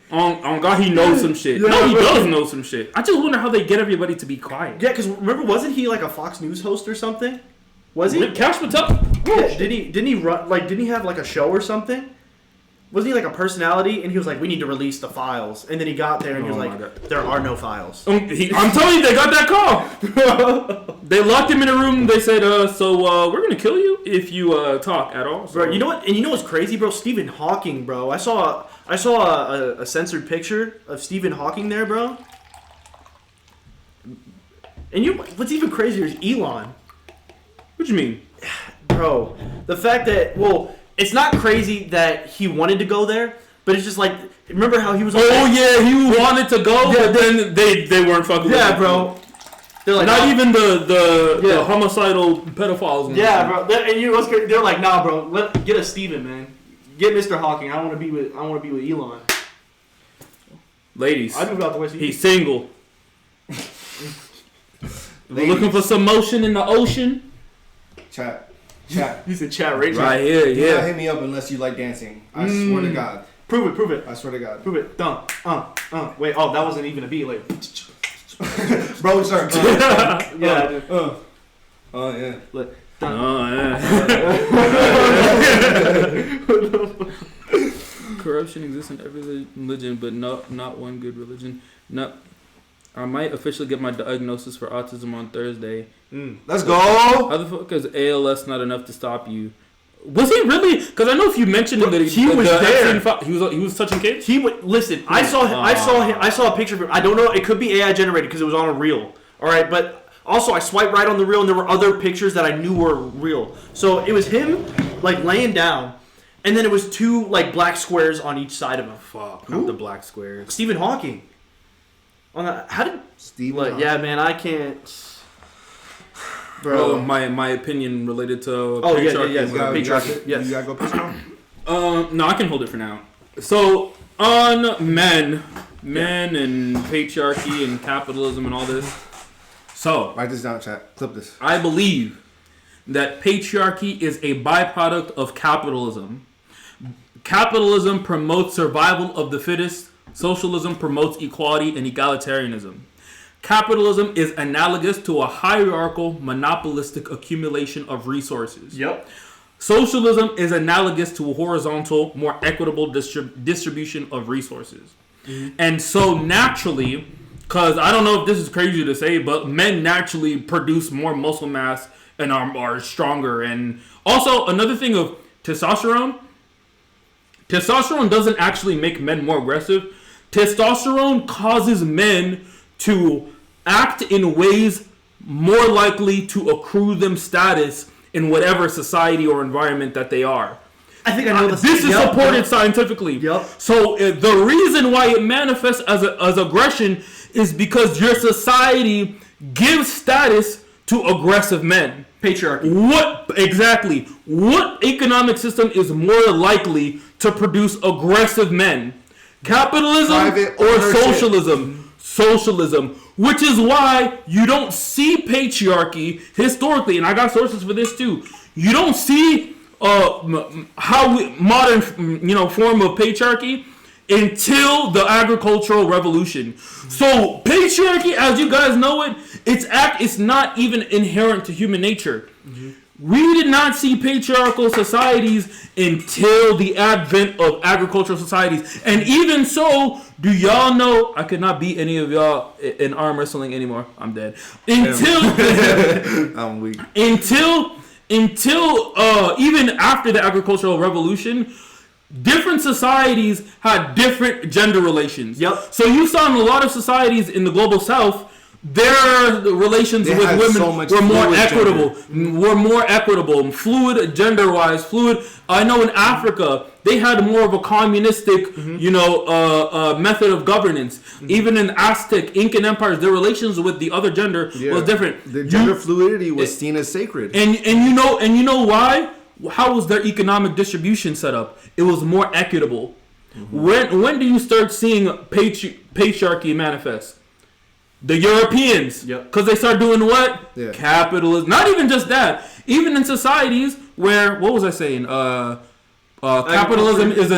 on God, he knows some shit. Yeah, no, he does know some shit. I just wonder how they get everybody to be quiet. Yeah, because remember, wasn't he like a Fox News host or something? Was he? Cash Patel? Yeah, didn't he run, like, didn't he have like a show or something? Wasn't he like a personality? And he was like, we need to release the files. And then he got there and he was like, there are no files. I'm telling you, they got that call. They locked him in a room. They said, so we're going to kill you if you talk at all. So. Bro, you know what? And you know what's crazy, bro? Stephen Hawking, bro. I saw a censored picture of Stephen Hawking there, bro. And what's even crazier is Elon. What you mean? Bro, the fact that, it's not crazy that he wanted to go there, but it's just like, remember how he was... he wanted to go, but then they weren't fucking with him. Bro. They're like, not even the homicidal pedophiles. Yeah, bro. They're like, nah, bro. Get a Steven, man. Get Mr. Hawking. I want to be with Elon. Ladies, I moved out the way. He's single. We're looking for some motion in the ocean. Chat. You said chat right here, Do not hit me up unless you like dancing. I swear to God. Prove it. I swear to God. Prove it. Done. Wait, that wasn't even a beat. Like, bro, sorry. Yeah. Yeah. Look. Corruption exists in every religion, but not one good religion. I might officially get my diagnosis for autism on Thursday. Let's go. How the fuck is ALS not enough to stop you? Was he really? Because I know if you mentioned him that he was there. He was touching kids. Listen. I saw a picture of him. I don't know. It could be AI generated because it was on a reel. All right, but also I swiped right on the reel and there were other pictures that I knew were real. So it was him like laying down, and then it was 2 like black squares on each side of him. Fuck, not the black squares. Stephen Hawking. How did Stephen? Hawking. Yeah, man, I can't. Bro, my opinion related to patriarchy. You gotta go piss him No, I can hold it for now. So on men and patriarchy and capitalism and all this. So Write this down, chat. Clip this. I believe that patriarchy is a byproduct of capitalism. Capitalism promotes survival of the fittest. Socialism promotes equality and egalitarianism. Capitalism is analogous to a hierarchical, monopolistic accumulation of resources. Yep. Socialism is analogous to a horizontal, more equitable distribution of resources. Mm-hmm. And so naturally, because I don't know if this is crazy to say, but men naturally produce more muscle mass and are stronger. And also another thing of testosterone. Testosterone doesn't actually make men more aggressive. Testosterone causes men to act in ways more likely to accrue them status in whatever society or environment that they are. I think I know this. This is supported scientifically. Yep. So the reason why it manifests as aggression is because your society gives status to aggressive men. Patriarchy. What economic system is more likely to produce aggressive men? Capitalism Private or ownership. socialism? Socialism. Which is why you don't see patriarchy historically, and I got sources for this too. You don't see modern form of patriarchy until the agricultural revolution. So patriarchy, as you guys know it, it's not even inherent to human nature. Mm-hmm. We did not see patriarchal societies until the advent of agricultural societies. And even so, do y'all know I could not beat any of y'all in arm wrestling anymore? I'm dead. I'm weak. Until even after the agricultural revolution, different societies had different gender relations. Yep. So you saw in a lot of societies in the global south, their relations with women were more equitable. Were more equitable, fluid, gender-wise, fluid. I know in Africa they had more of a communistic, method of governance. Mm-hmm. Even in Aztec, Incan empires, their relations with the other gender was different. The gender fluidity was seen as sacred. And you know why? How was their economic distribution set up? It was more equitable. Mm-hmm. When do you start seeing patriarchy manifest? The Europeans, because they start doing what? Yeah. Capitalism. Not even just that. Even in societies where, what was I saying? Capitalism is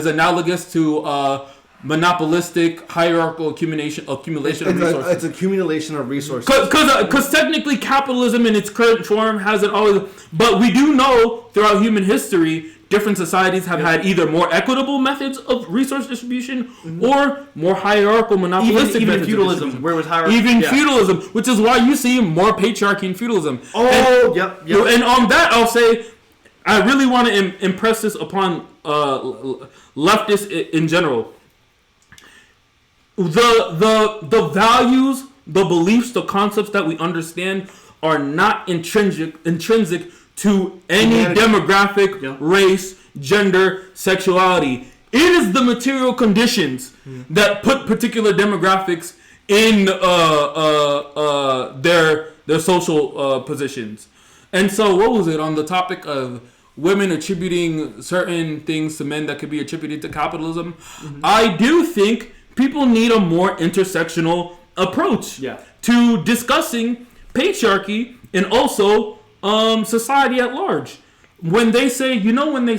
analogous to monopolistic hierarchical accumulation of resources. It's accumulation of resources. Because technically capitalism in its current form hasn't always. But we do know throughout human history, different societies have had either more equitable methods of resource distribution or more hierarchical, monopolistic even methods feudalism, where it was hierarchy. Feudalism, which is why you see more patriarchy and feudalism. Yep. And on that, I'll say, I really want to impress this upon leftists in general. The values, the beliefs, the concepts that we understand are not intrinsic to any demographic, race, gender, sexuality. It is the material conditions that put particular demographics in their social positions. And so, what was it on the topic of women attributing certain things to men that could be attributed to capitalism? Mm-hmm. I do think people need a more intersectional approach to discussing patriarchy and also society at large. When they say, who made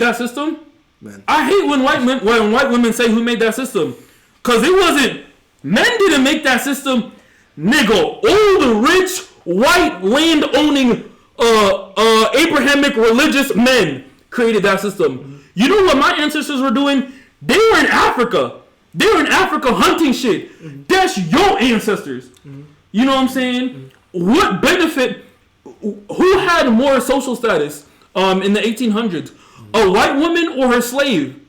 that system? Man. I hate when white women say who made that system, because it wasn't men didn't make that system. Nigga, all the rich white land owning Abrahamic religious men created that system. Mm-hmm. You know what my ancestors were doing? They were in Africa. They were in Africa hunting shit. Mm-hmm. That's your ancestors. Mm-hmm. You know what I'm saying? Mm-hmm. What benefit? Who had more social status in the 1800s? A white woman or her slave?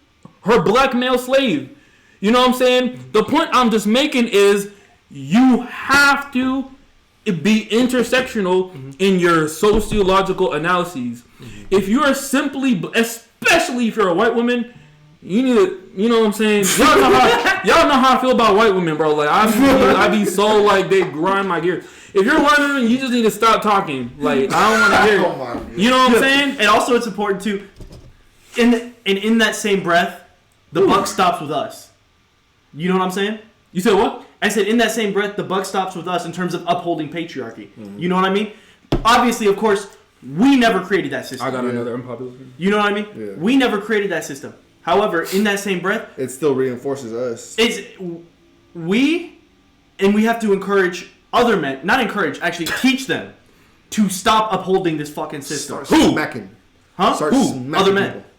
Her black male slave? You know what I'm saying? The point I'm just making is you have to be intersectional in your sociological analyses. If you are simply, especially if you're a white woman, You need to, you know what I'm saying? Y'all know how I feel about white women, bro. Like I be so like they grind my gears. If you're white women, you just need to stop talking. Like I don't want to hear it. You know what I'm saying? And also, it's important too. In that same breath, the buck stops with us. You know what I'm saying? You said what? I said in that same breath, the buck stops with us in terms of upholding patriarchy. You know what I mean? Obviously, of course, we never created that system. I got another unpopular opinion. You know what I mean? Yeah. We never created that system. However, in that same breath, it still reinforces us. We have to encourage other men, not encourage, actually teach them to stop upholding this fucking system. Start smacking. Huh? Start smacking other men. people.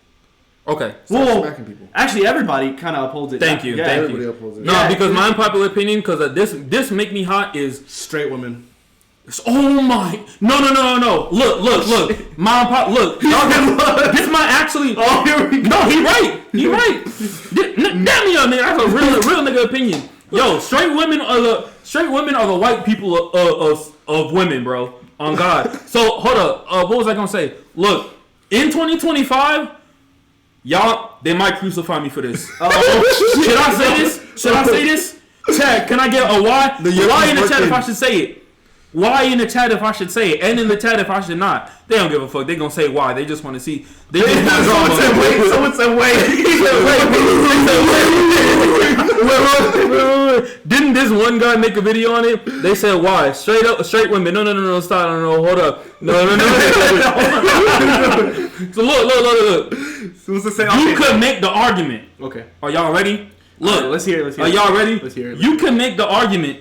Okay. Start smacking people. Actually, everybody kind of upholds it. Thank you. Yeah, Thank Everybody you. upholds it. No, because my unpopular opinion, because this make me hot is Straight women. oh my no look look this might actually here we go. no he right damn me nigga, that's a real nigga opinion. Yo, straight women are the white people of women, bro, on God. So hold up, what was I gonna say? Look, in 2025 y'all, they might crucify me for this. Should I say this? Chad, can I get a why? Why in the chat if I should say it? Why in the chat if I should say it? And in the chat if I should not? They don't give a fuck. They gonna say why. They just want to see. They just want drama. Someone said wait. Wait. Didn't this one guy make a video on it? They said why? Straight women. No, stop. No, hold up. No. So look. What's to say? You could make the argument. Okay. Are y'all ready? Look. Let's hear it. Are y'all ready? Let's hear it. You can make the argument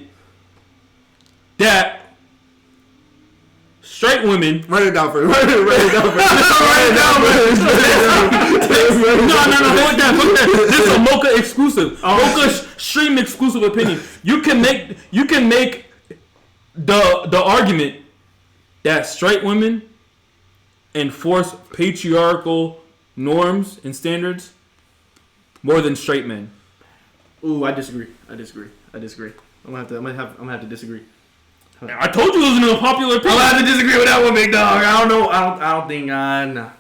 that straight women. Write it down first. No, fuck that. This is a Mocha exclusive. Mocha stream exclusive opinion. You can make the argument that straight women enforce patriarchal norms and standards more than straight men. Ooh, I disagree. I'm gonna have to disagree. I told you it was an unpopular opinion. I'll have to disagree with that one, big dog. I don't know. I don't think. Nah.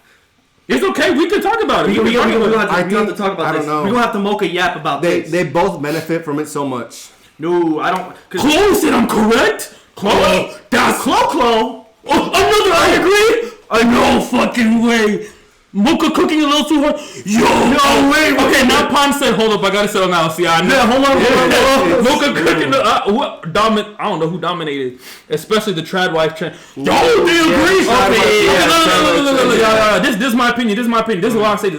It's okay. We can talk about it. We have to talk about I this. don't know. We're gonna have to Mocha yap about this. They both benefit from it so much. No, I don't. Close and I'm correct. Close. That's Clo. I agree. No fucking way. Mocha cooking a little too hard. Yo, no way. Okay, now Pon said, hold up, I gotta settle now. See, I know. Yeah, hold on. Mocha cooking the I don't know who dominated, especially the trad wife. Yo, they agree. This is my opinion. This is why I say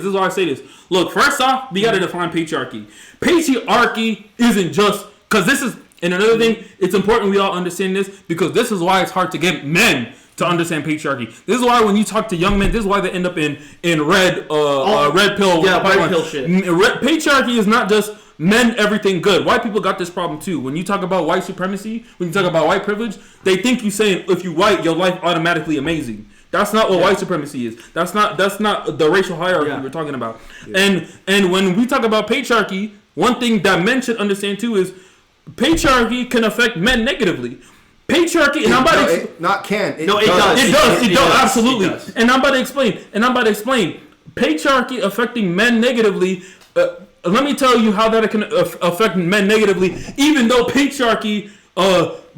this. Look, first off, we gotta define patriarchy. Patriarchy isn't just because this is, and another thing, it's important we all understand this because this is why it's hard to get men to understand patriarchy. This is why when you talk to young men, this is why they end up in red pill. Yeah, red pill shit. Patriarchy is not just men everything good. White people got this problem too. When you talk about white supremacy, when you talk about white privilege, they think you saying if you white, your life automatically amazing. That's not what white supremacy is. That's not the racial hierarchy we're talking about. Yeah. And when we talk about patriarchy, one thing that men should understand too is patriarchy can affect men negatively. Patriarchy, and I'm about to it does. It does, absolutely. And I'm about to explain. Patriarchy affecting men negatively. Let me tell you how that can affect men negatively. Even though patriarchy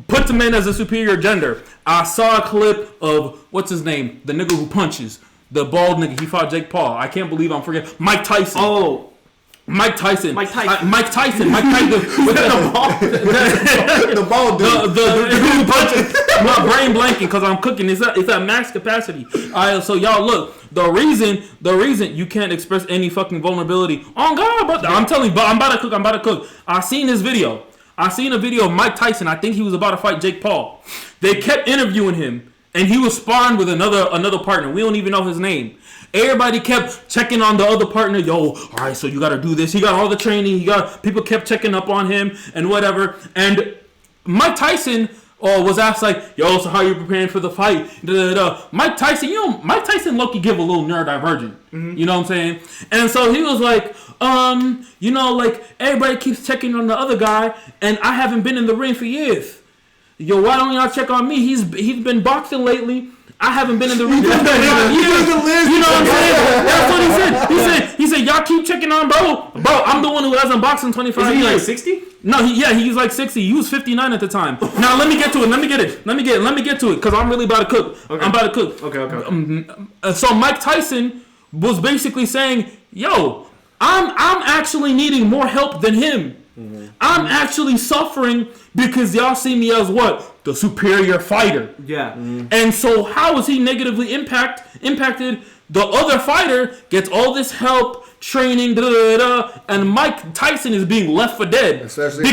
puts men as a superior gender. I saw a clip of what's his name, the nigga who punches, the bald nigga. He fought Jake Paul. I can't believe I'm forgetting Mike Tyson. Oh. Mike Tyson. Mike Tyson. With the ball. The ball dude. The punches. My brain blanking because I'm cooking. It's at max capacity. So y'all look. The reason you can't express any fucking vulnerability. Oh God, but I'm telling you, but I'm about to cook. I seen a video of Mike Tyson. I think he was about to fight Jake Paul. They kept interviewing him, and he was sparring with another partner. We don't even know his name. Everybody kept checking on the other partner. Yo, all right, so you got to do this. He got all the training. People kept checking up on him and whatever. And Mike Tyson was asked like, yo, so how you preparing for the fight? Mike Tyson low-key give a little neurodivergent. Mm-hmm. You know what I'm saying? And so he was like, like everybody keeps checking on the other guy, and I haven't been in the ring for years. yo, why don't y'all check on me? He's been boxing lately. I haven't been in the ring for 5 years. You know what I'm saying? That's what he said. He said, y'all keep checking on bro. Bro, I'm the one who hasn't boxed in 25 years. Is he like 60? No, he's like 60. He was 59 at the time. Now let me get to it. Let me get to it because I'm really about to cook. Okay. I'm about to cook. Okay. So Mike Tyson was basically saying, yo, I'm actually needing more help than him. Mm-hmm. I'm actually suffering because y'all see me as what? The superior fighter. Yeah. Mm-hmm. And so how is he negatively impacted? The other fighter gets all this help, training, and Mike Tyson is being left for dead. Especially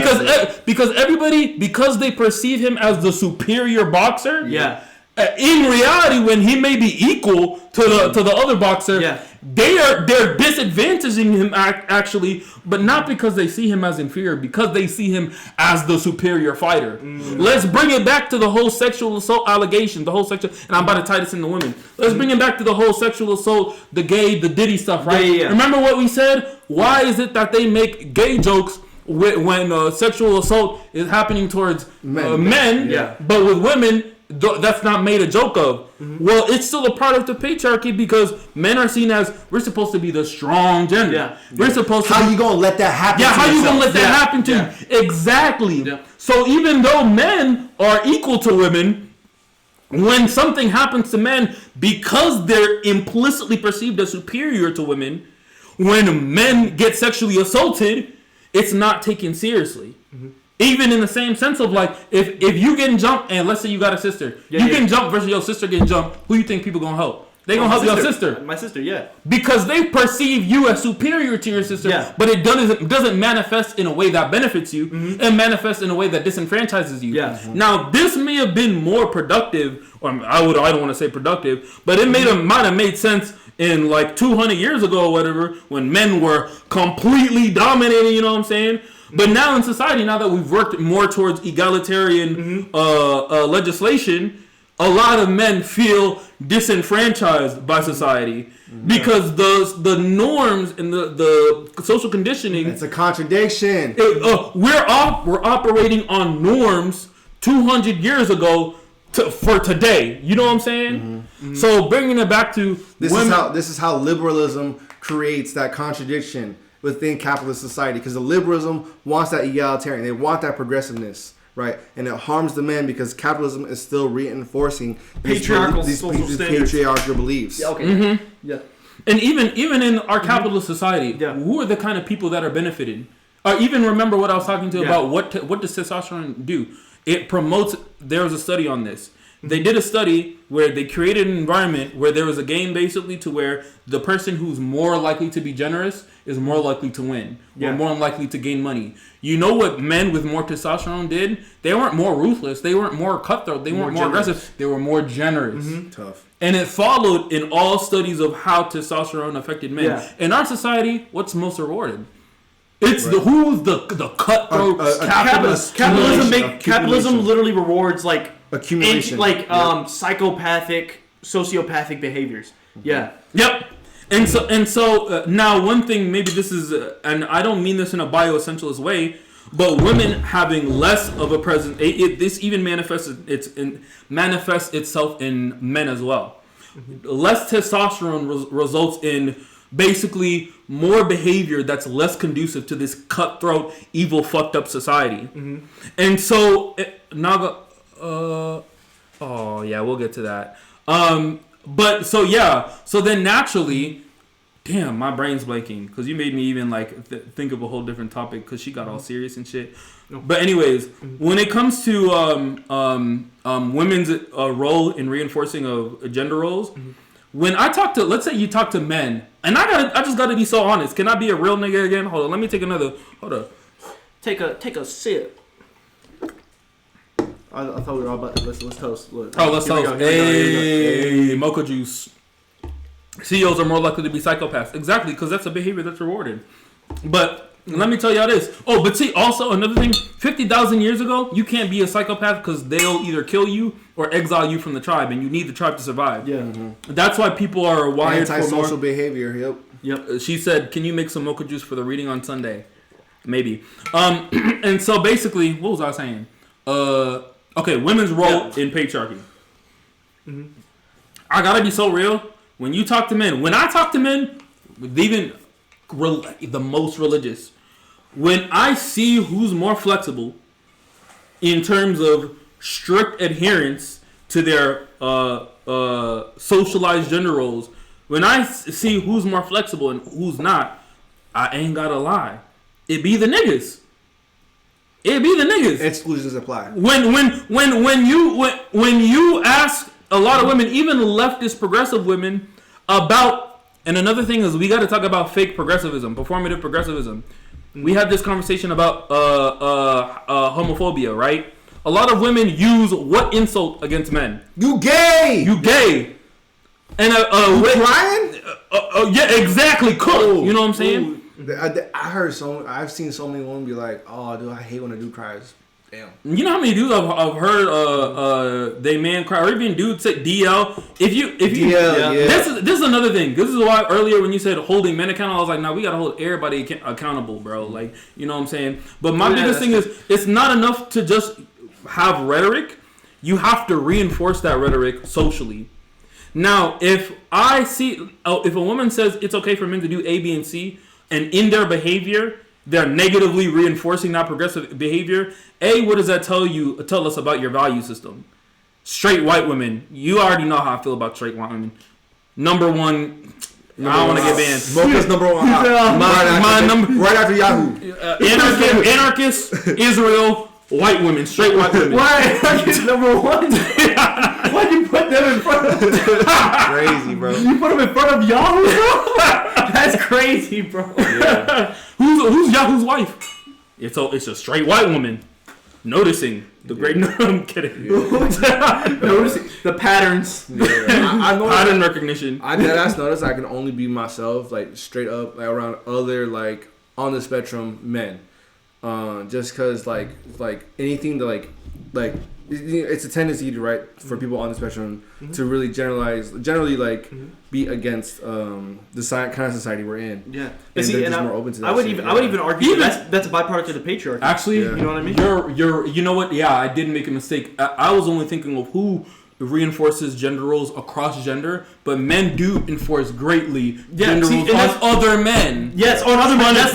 because everybody, because they perceive him as the superior boxer. Yeah. In reality, when he may be equal to the other boxer, yeah. they're disadvantaging him actually, but not because they see him as inferior, because they see him as the superior fighter. Mm. Let's bring it back to the whole sexual assault allegation, and I'm about to tie this into women. Let's bring it back to the whole sexual assault, the gay, the Diddy stuff, right? Yeah. Remember what we said? Why is it that they make gay jokes when sexual assault is happening towards men, but with women, that's not made a joke of? Mm-hmm. Well, it's still a part of the patriarchy because men are seen as, we're supposed to be the strong gender. Yeah. We're supposed to. How you gonna let that happen? Yeah, how you gonna let that happen to you? Exactly. Yeah. So even though men are equal to women, when something happens to men, because they're implicitly perceived as superior to women, when men get sexually assaulted, it's not taken seriously. Mm-hmm. Even in the same sense of like, if you getting jumped and let's say you got a sister, getting jumped versus your sister getting jumped, who you think people gonna help? They gonna help your sister. My sister, yeah. Because they perceive you as superior to your sister, but it doesn't manifest in a way that benefits you. Mm-hmm. It manifests in a way that disenfranchises you. Yeah. Mm-hmm. Now this may have been more productive, or I don't want to say productive, but it might have made sense in like 200 years ago or whatever, when men were completely dominating. You know what I'm saying? But now in society, now that we've worked more towards egalitarian legislation, a lot of men feel disenfranchised by society because the norms and the social conditioning. It's a contradiction. We're operating on norms 200 years ago for today. You know what I'm saying? Mm-hmm. So bringing it back to this is how liberalism creates that contradiction within capitalist society, because the liberalism wants that egalitarian, they want that progressiveness, right? And it harms the men because capitalism is still reinforcing these patriarchal beliefs. Yeah, okay. Mm-hmm. Yeah. And even in our capitalist society, who are the kind of people that are benefited? Even remember what I was talking to about what does testosterone do? It promotes. There was a study on this. They did a study where they created an environment where there was a game basically to where the person who's more likely to be generous is more likely to win or more likely to gain money. You know what men with more testosterone did? They weren't more ruthless. They weren't more cutthroat. They weren't more aggressive. They were more generous. Mm-hmm. Tough. And it followed in all studies of how testosterone affected men. Yeah. In our society, what's most rewarded? It's who's the cutthroat capitalist. Capitalism literally rewards like accumulation, psychopathic, sociopathic behaviors. Yeah. Yep. And so now one thing, maybe this is, and I don't mean this in a bioessentialist way, but women having less of a presence, this even manifests itself in men as well. Mm-hmm. Less testosterone results in basically more behavior that's less conducive to this cutthroat, evil, fucked up society. Mm-hmm. And so we'll get to that. So then naturally, damn, my brain's blanking because you made me even like think of a whole different topic because she got all serious and shit. But anyways, when it comes to women's role in reinforcing of gender roles, when I talk to, let's say you talk to men, and I just gotta be so honest. Can I be a real nigga again? Hold on, let me take another. Hold up. Take a sip. I thought we were all about to let's toast. Look. Oh, let's toast. Hey, mocha juice. CEOs are more likely to be psychopaths. Exactly, because that's a behavior that's rewarded. But let me tell y'all this. Oh, but see, also another thing, 50,000 years ago, you can't be a psychopath because they'll either kill you or exile you from the tribe, and you need the tribe to survive. Yeah. Mm-hmm. That's why people are wired antisocial for more behavior. Yep. She said, "Can you make some mocha juice for the reading on Sunday?" Maybe. And so basically, what was I saying? Okay, women's role in patriarchy. Mm-hmm. I gotta be so real. When you talk to men, when I talk to men, even the most religious, when I see who's more flexible in terms of strict adherence to their socialized gender roles, when I see who's more flexible and who's not, I ain't gotta lie. It be the niggas. It be the niggas. Exclusions apply. When you ask a lot of women, even leftist progressive women, about, and another thing is we got to talk about fake progressivism, performative progressivism. We had this conversation about homophobia, right? A lot of women use what insult against men? You gay. You gay. And you crying? Yeah, exactly. Cook. You know what I'm saying? I've seen so many women be like, "Oh, dude, I hate when a dude cries." Damn. You know how many dudes I've heard they man cry, or even dudes say DL. If you DL, yeah. This is another thing. This is why earlier when you said holding men accountable, I was like, nah, we gotta hold everybody accountable, bro. Like, you know what I'm saying? But my biggest thing is, it's not enough to just have rhetoric. You have to reinforce that rhetoric socially. Now, if a woman says it's okay for men to do A, B, and C, and in their behavior they're negatively reinforcing that progressive behavior, what does that tell us about your value system? Straight white women, you already know how I feel about straight white women. Number one, I don't want to get banned. Mocha's number one. Right after Yahoo. Anarchist, Israel, white women, straight white women. Why anarchist number one? Why'd you put them in front of? Crazy, bro. You put them in front of Yahoo, bro? That's crazy, bro. Yeah. Who's Yahoo's wife? It's a straight white woman. Noticing the great. No, I'm kidding. Noticing the patterns. Yeah. I know pattern recognition. I deadass notice I can only be myself, like straight up, like around other like on the spectrum men. Just cause like anything to like it's a tendency to for people on the spectrum to really generally be against the kind of society we're in. Yeah, and they're just more open to that. I would even argue that's a byproduct of the patriarchy. Actually, you know what I mean? You know what? Yeah, I did make a mistake. I was only thinking of who reinforces gender roles across gender, but men do enforce greatly gender roles on other men. Yes, on other men. That's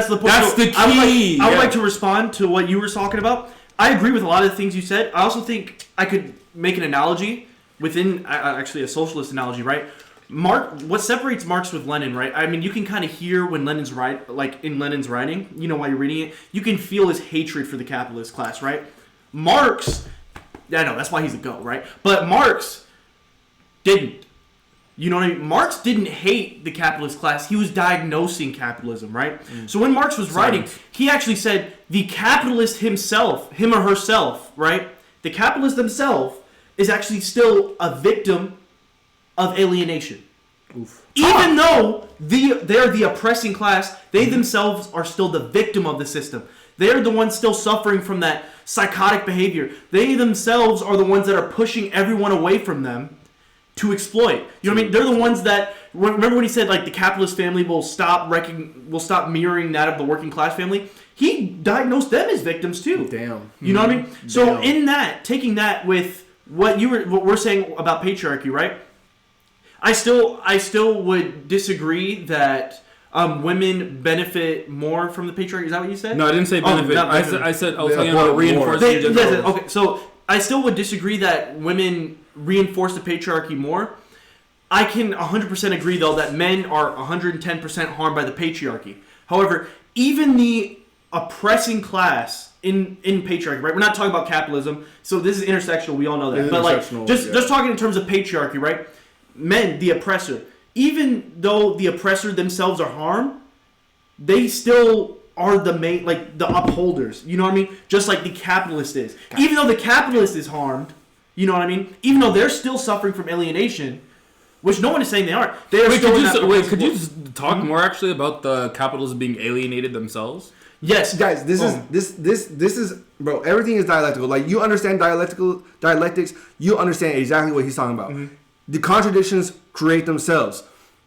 the point. That's the key. I would like to respond to what you were talking about. I agree with a lot of the things you said. I also think I could make an analogy within actually a socialist analogy, right? What separates Marx with Lenin, right? I mean, you can kind of hear when Lenin's in Lenin's writing, you know, while you're reading it, you can feel his hatred for the capitalist class, right? Marx, I know that's why he's a GOAT, right? But Marx didn't. You know what I mean? Marx didn't hate the capitalist class. He was diagnosing capitalism, right? So when Marx was writing, he actually said the capitalist himself, him or herself, right? The capitalist themselves is actually still a victim of alienation. Oof. Even though they're the oppressing class, they themselves are still the victim of the system. They're the ones still suffering from that psychotic behavior. They themselves are the ones that are pushing everyone away from them to exploit. You know what I mean? They're the ones that, remember when he said like the capitalist family will stop mirroring that of the working class family? He diagnosed them as victims too. Damn. You know what I mean? So in that, taking that with what we're saying about patriarchy, right? I still would disagree that women benefit more from the patriarchy. Is that what you said? No, I didn't say benefit. I said I was talking about reinforcing gender roles. Okay, so I still would disagree that women reinforce the patriarchy more. I can 100% agree, though, that men are 110% harmed by the patriarchy. However, even the oppressing class in patriarchy, right? We're not talking about capitalism, so this is intersectional. We all know that. But like, just talking in terms of patriarchy, right? Men, the oppressor, even though the oppressor themselves are harmed, they still are the main, like the upholders. You know what I mean? Just like the capitalist is. Even though the capitalist is harmed, you know what I mean? Even though they're still suffering from alienation, which no one is saying they aren't. They are could you just talk more actually about the capitalists being alienated themselves? Yes, guys. This is bro. Everything is dialectical. Like you understand dialectics. You understand exactly what he's talking about. Mm-hmm. The contradictions create themselves.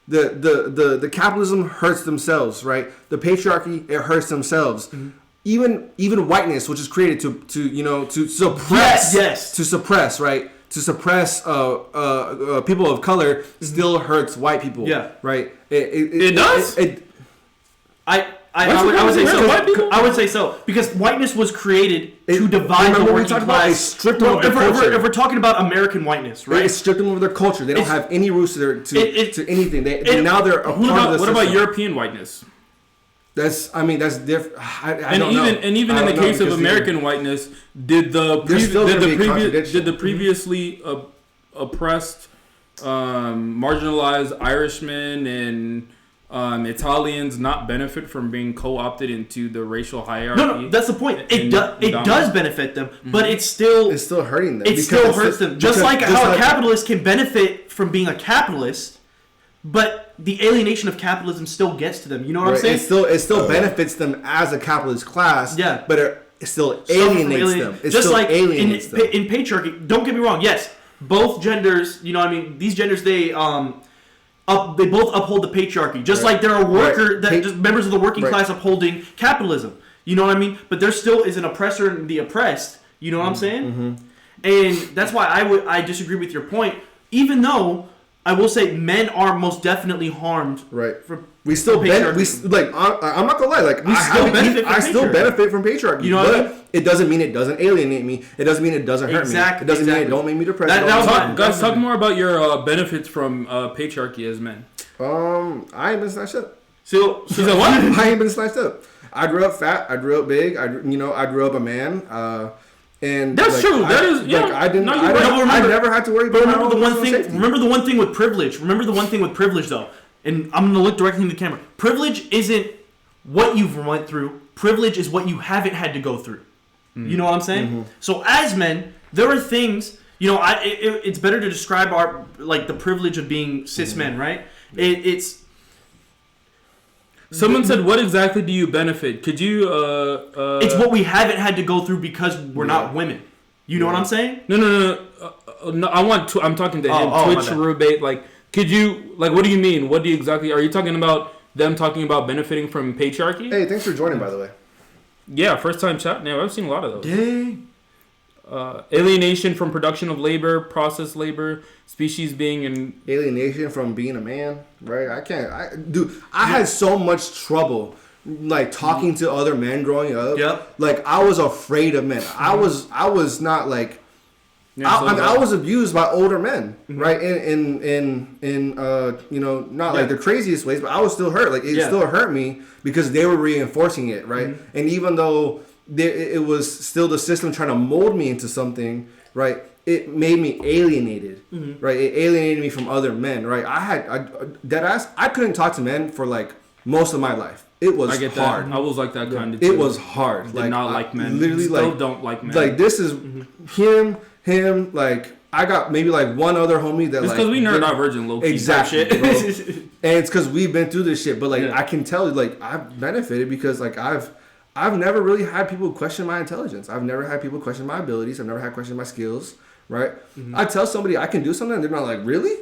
The capitalism hurts themselves, right? The patriarchy, it hurts themselves. Mm-hmm. even whiteness, which is created to suppress, to suppress, right? To suppress people of color still hurts white people. Yeah. Right. It does. I would say so because whiteness was created to divide the working class. If we're talking about American whiteness, right? It stripped them of their culture. They don't have any roots to anything. Now they're a part of the system. What about European whiteness? That's different. I don't know. And even in the case of American whiteness, did the previously oppressed, marginalized Irishmen and Italians not benefit from being co-opted into the racial hierarchy? No, that's the point. It does benefit them, but it's still hurting them. It still hurts them. Just like how a capitalist can benefit from being a capitalist, but the alienation of capitalism still gets to them. You know what I'm saying? It still benefits them as a capitalist class. Yeah, but it still alienates them. In patriarchy. Don't get me wrong. Yes, both genders. You know what I mean? These genders they both uphold the patriarchy. Just like there are just members of the working class upholding capitalism. You know what I mean? But there still is an oppressor and the oppressed. You know what I'm saying? Mm-hmm. And that's why I disagree with your point. Even though I will say men are most definitely harmed. Right. I'm not gonna lie. Like I still benefit from patriarchy. You know what I mean? It doesn't mean it doesn't alienate me. It doesn't mean it doesn't hurt me. It doesn't mean it don't make me depressed. Guys, talk more about your benefits from patriarchy as men. I ain't been snatched up. So what? I ain't been snatched up. I grew up fat. I grew up big. I grew up a man. And that's true. That is. I never had to worry about. Remember the one thing with privilege. Remember the one thing with privilege, though. And I'm gonna look directly into the camera. Privilege isn't what you've went through. Privilege is what you haven't had to go through. You know what I'm saying? Mm-hmm. So as men, there are things. It's better to describe the privilege of being cis men, right? It's. Someone said, "What exactly do you benefit?" Could you? It's what we haven't had to go through because we're not women. You know what I'm saying? No. I'm talking to him. Twitch rebate. Like, could you? Like, what do you mean? What do you exactly? Are you talking about them talking about benefiting from patriarchy? Hey, thanks for joining, by the way. Yeah, first time chat. Yeah, I've seen a lot of those. Dang. Alienation from production of labor, process labor, species being in alienation from being a man, right? I had so much trouble like talking to other men growing up. Yep. Like I was afraid of men. I was not like I was abused by older men, right? In not like the craziest ways, but I was still hurt. Like it still hurt me because they were reinforcing it, right? Mm-hmm. And even though it was still the system trying to mold me into something, right? It made me alienated, right? It alienated me from other men, right? I couldn't talk to men for like most of my life. It was hard. That. I was like that kind of. It was hard. Did not like men. Literally, still don't like men. Like this is him. Like I got maybe like one other homie that. It's because we neurodivergent, low key. Exactly, bro. And it's because we've been through this shit. But like I can tell you, like I've benefited because like I've never really had people question my intelligence. I've never had people question my abilities. I've never had question my skills. Right? Mm-hmm. I tell somebody I can do something, and they're not like, really?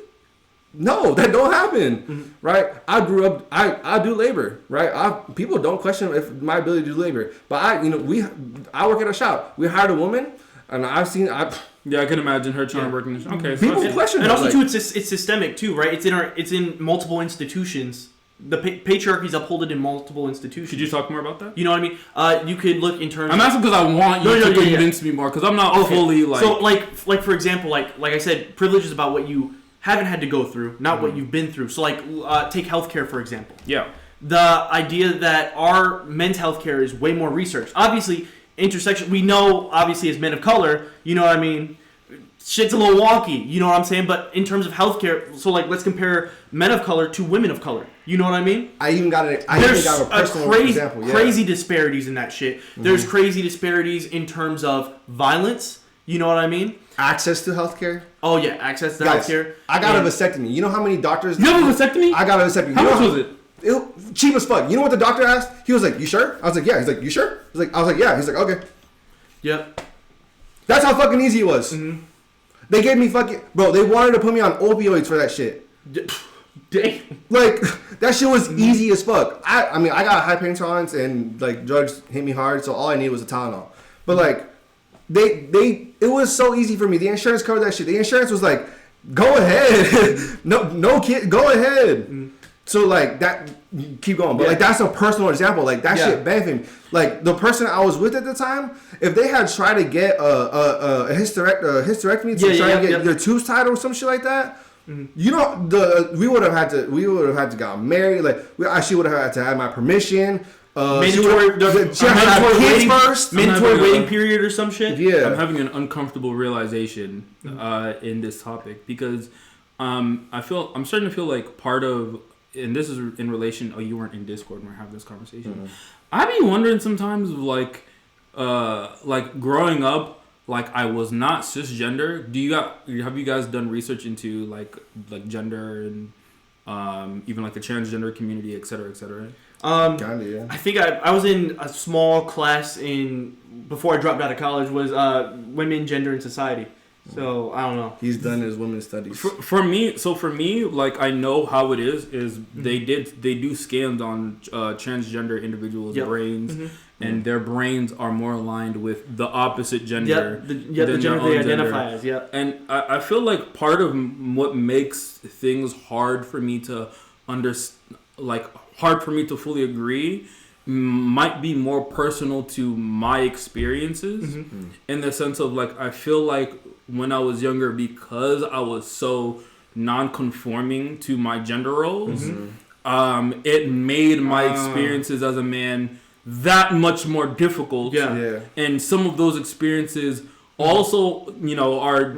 No, that don't happen. Mm-hmm. Right? I grew up. I do labor. Right? People don't question if my ability to do labor, but I work at a shop. We hired a woman, and I've seen. Yeah, I can imagine her trying to work in this. Okay, people question, and also too, it's systemic too, right? It's in multiple institutions. The patriarchy is upholded in multiple institutions. Could you talk more about that? You know what I mean? You could look in terms. I'm asking because I want you to convince me more because I'm not fully like. So like for example, like I said, privilege is about what you haven't had to go through, not what you've been through. So like take healthcare for example. Yeah. The idea that our men's healthcare is way more research. Obviously, intersection. We know obviously as men of color, you know what I mean. Shit's a little wonky, you know what I'm saying? But in terms of healthcare, so like let's compare men of color to women of color. You know what I mean? I even got a personal example. Yeah. Crazy disparities in that shit. Mm-hmm. There's crazy disparities in terms of violence. You know what I mean? Access to healthcare. Oh yeah, access to healthcare. I got a vasectomy. You know how many doctors? You have a vasectomy? I got a vasectomy. How much was it? Cheap as fuck. You know what the doctor asked? He was like, "You sure?" I was like, "Yeah." He's like, "You sure?" I was like, "Yeah." He's like, "Okay." Yep. That's how fucking easy it was. Mm-hmm. They gave me fucking... Bro, they wanted to put me on opioids for that shit. Damn. Like that shit was easy as fuck. I mean, I got high pain tolerance and like drugs hit me hard, so all I needed was a Tylenol. But like, it was so easy for me. The insurance covered that shit. The insurance was like, go ahead, no kid, go ahead. So like that, keep going. But like that's a personal example. Like that shit benefited me. Like the person I was with at the time, if they had tried to get a hysterectomy to try to get their tubes tied or some shit like that. You know, we would have had to get married. Like she would have had to have my permission. Mandatory waiting period or some shit. Yeah, I'm having an uncomfortable realization in this topic because I'm starting to feel like part of, and this is in relation. Oh, you weren't in Discord when we have this conversation. I be wondering sometimes of like growing up. Like I was not cisgender. Have you guys done research into like gender and even like the transgender community, et cetera, et cetera? Kinda, yeah. I think I was in a small class before I dropped out of college was women, gender, and society. So I don't know. He's done his women's studies. For me, like I know how it is they do scans on transgender individuals' brains. And their brains are more aligned with the opposite gender. The gender they identify as. And I feel like part of what makes things hard for me to hard for me to fully agree might be more personal to my experiences in the sense of like I feel like when I was younger, because I was so non-conforming to my gender roles, it made my experiences as a man that much more difficult. And some of those experiences also, you know, are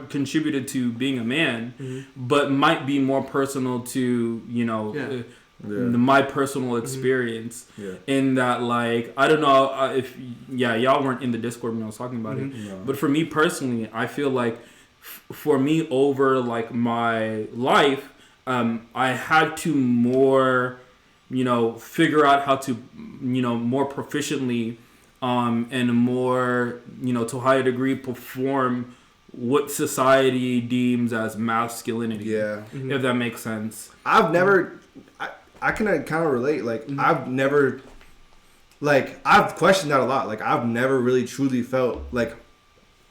contributed to being a man, but might be more personal to, you know, my personal experience. In that, like, I don't know if y'all weren't in the Discord when I was talking about it, but for me personally, I feel like for me over like my life, I had to more, you know, figure out how to, you know, more proficiently and more, you know, to a higher degree perform what society deems as masculinity. If that makes sense. I've never, I can kind of relate. Like, I've never, like, I've questioned that a lot. Like, I've never really truly felt like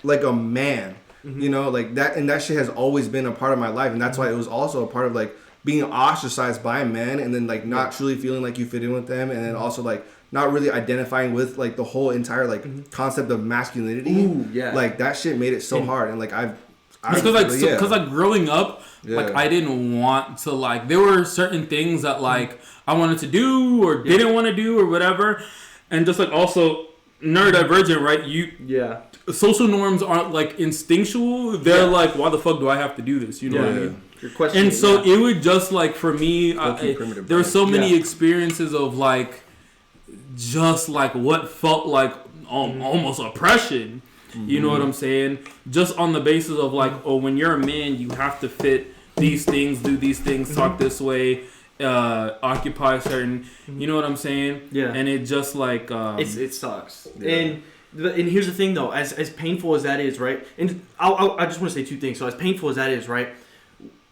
a man, you know, like that. And that shit has always been a part of my life. And that's why it was also a part of like being ostracized by men and then like not truly feeling like you fit in with them. And then also like not really identifying with like the whole entire like concept of masculinity. Like that shit made it so hard. And like because like growing up, like I didn't want to like, there were certain things that like I wanted to do or didn't want to do or whatever. And just like also neurodivergent, right? Social norms aren't like instinctual. They're like, why the fuck do I have to do this? You know what I mean? And so it would just like, for me, there were so many experiences of like, just like what felt like almost oppression. You know what I'm saying? Just on the basis of like, oh, when you're a man, you have to fit these things, do these things, talk this way, occupy certain, you know what I'm saying? And it just like... it sucks. And here's the thing though, as painful as that is, right? And I just want to say two things. So as painful as that is, right?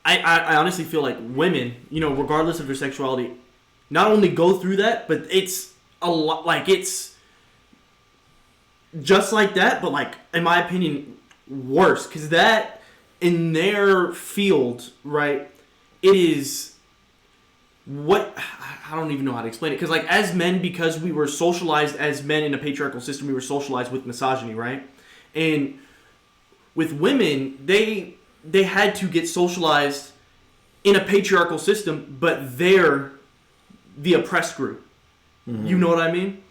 I honestly feel like women, you know, regardless of their sexuality, not only go through that, but it's a lot, like it's just like that, but like, in my opinion, worse. Because that, in their field, right, it is what, I don't even know how to explain it. Because like, as men, because we were socialized as men in a patriarchal system, we were socialized with misogyny, right? And with women, they had to get socialized in a patriarchal system, but they're the oppressed group. You know what I mean?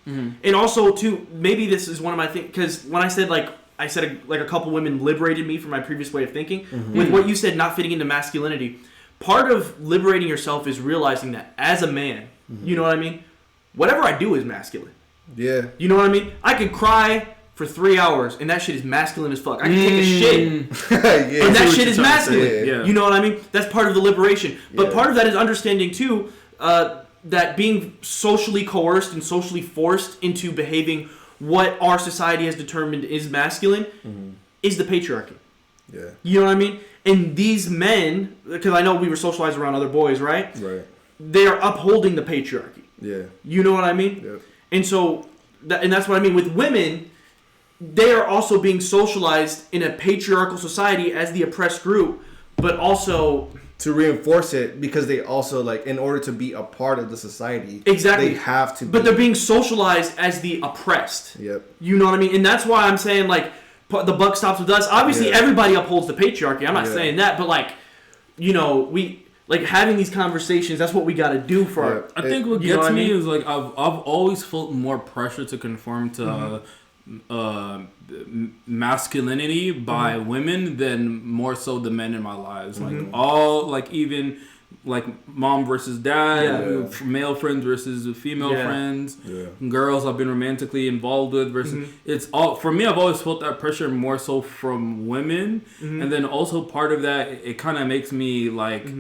And also, too, maybe this is one of my things, because when I said, like, a couple women liberated me from my previous way of thinking, with what you said, not fitting into masculinity, part of liberating yourself is realizing that as a man, you know what I mean? Whatever I do is masculine. You know what I mean? I can cry for 3 hours, and that shit is masculine as fuck. I can take a shit, and that shit is masculine. You know what I mean? That's part of the liberation. But part of that is understanding, too, that being socially coerced and socially forced into behaving what our society has determined is masculine is the patriarchy. Yeah. You know what I mean? And these men, because I know we were socialized around other boys, right? Right. They are upholding the patriarchy. Yeah. You know what I mean? Yep. And so, and that's what I mean with women. They are also being socialized in a patriarchal society as the oppressed group, but also to reinforce it, because they also, like, in order to be a part of the society, exactly, they have to. But they're being socialized as the oppressed. Yep. You know what I mean? And that's why I'm saying, like, the buck stops with us. Obviously, everybody upholds the patriarchy. I'm not saying that, but, like, you know, we. Like, having these conversations, that's what we got to do for our... I think what gets me is, like, I've always felt more pressure to conform to masculinity by women than more so the men in my lives. Like, all, like, even, like, mom versus dad, male friends versus female friends, girls I've been romantically involved with versus... It's all... For me, I've always felt that pressure more so from women. And then also part of that, it kind of makes me, like...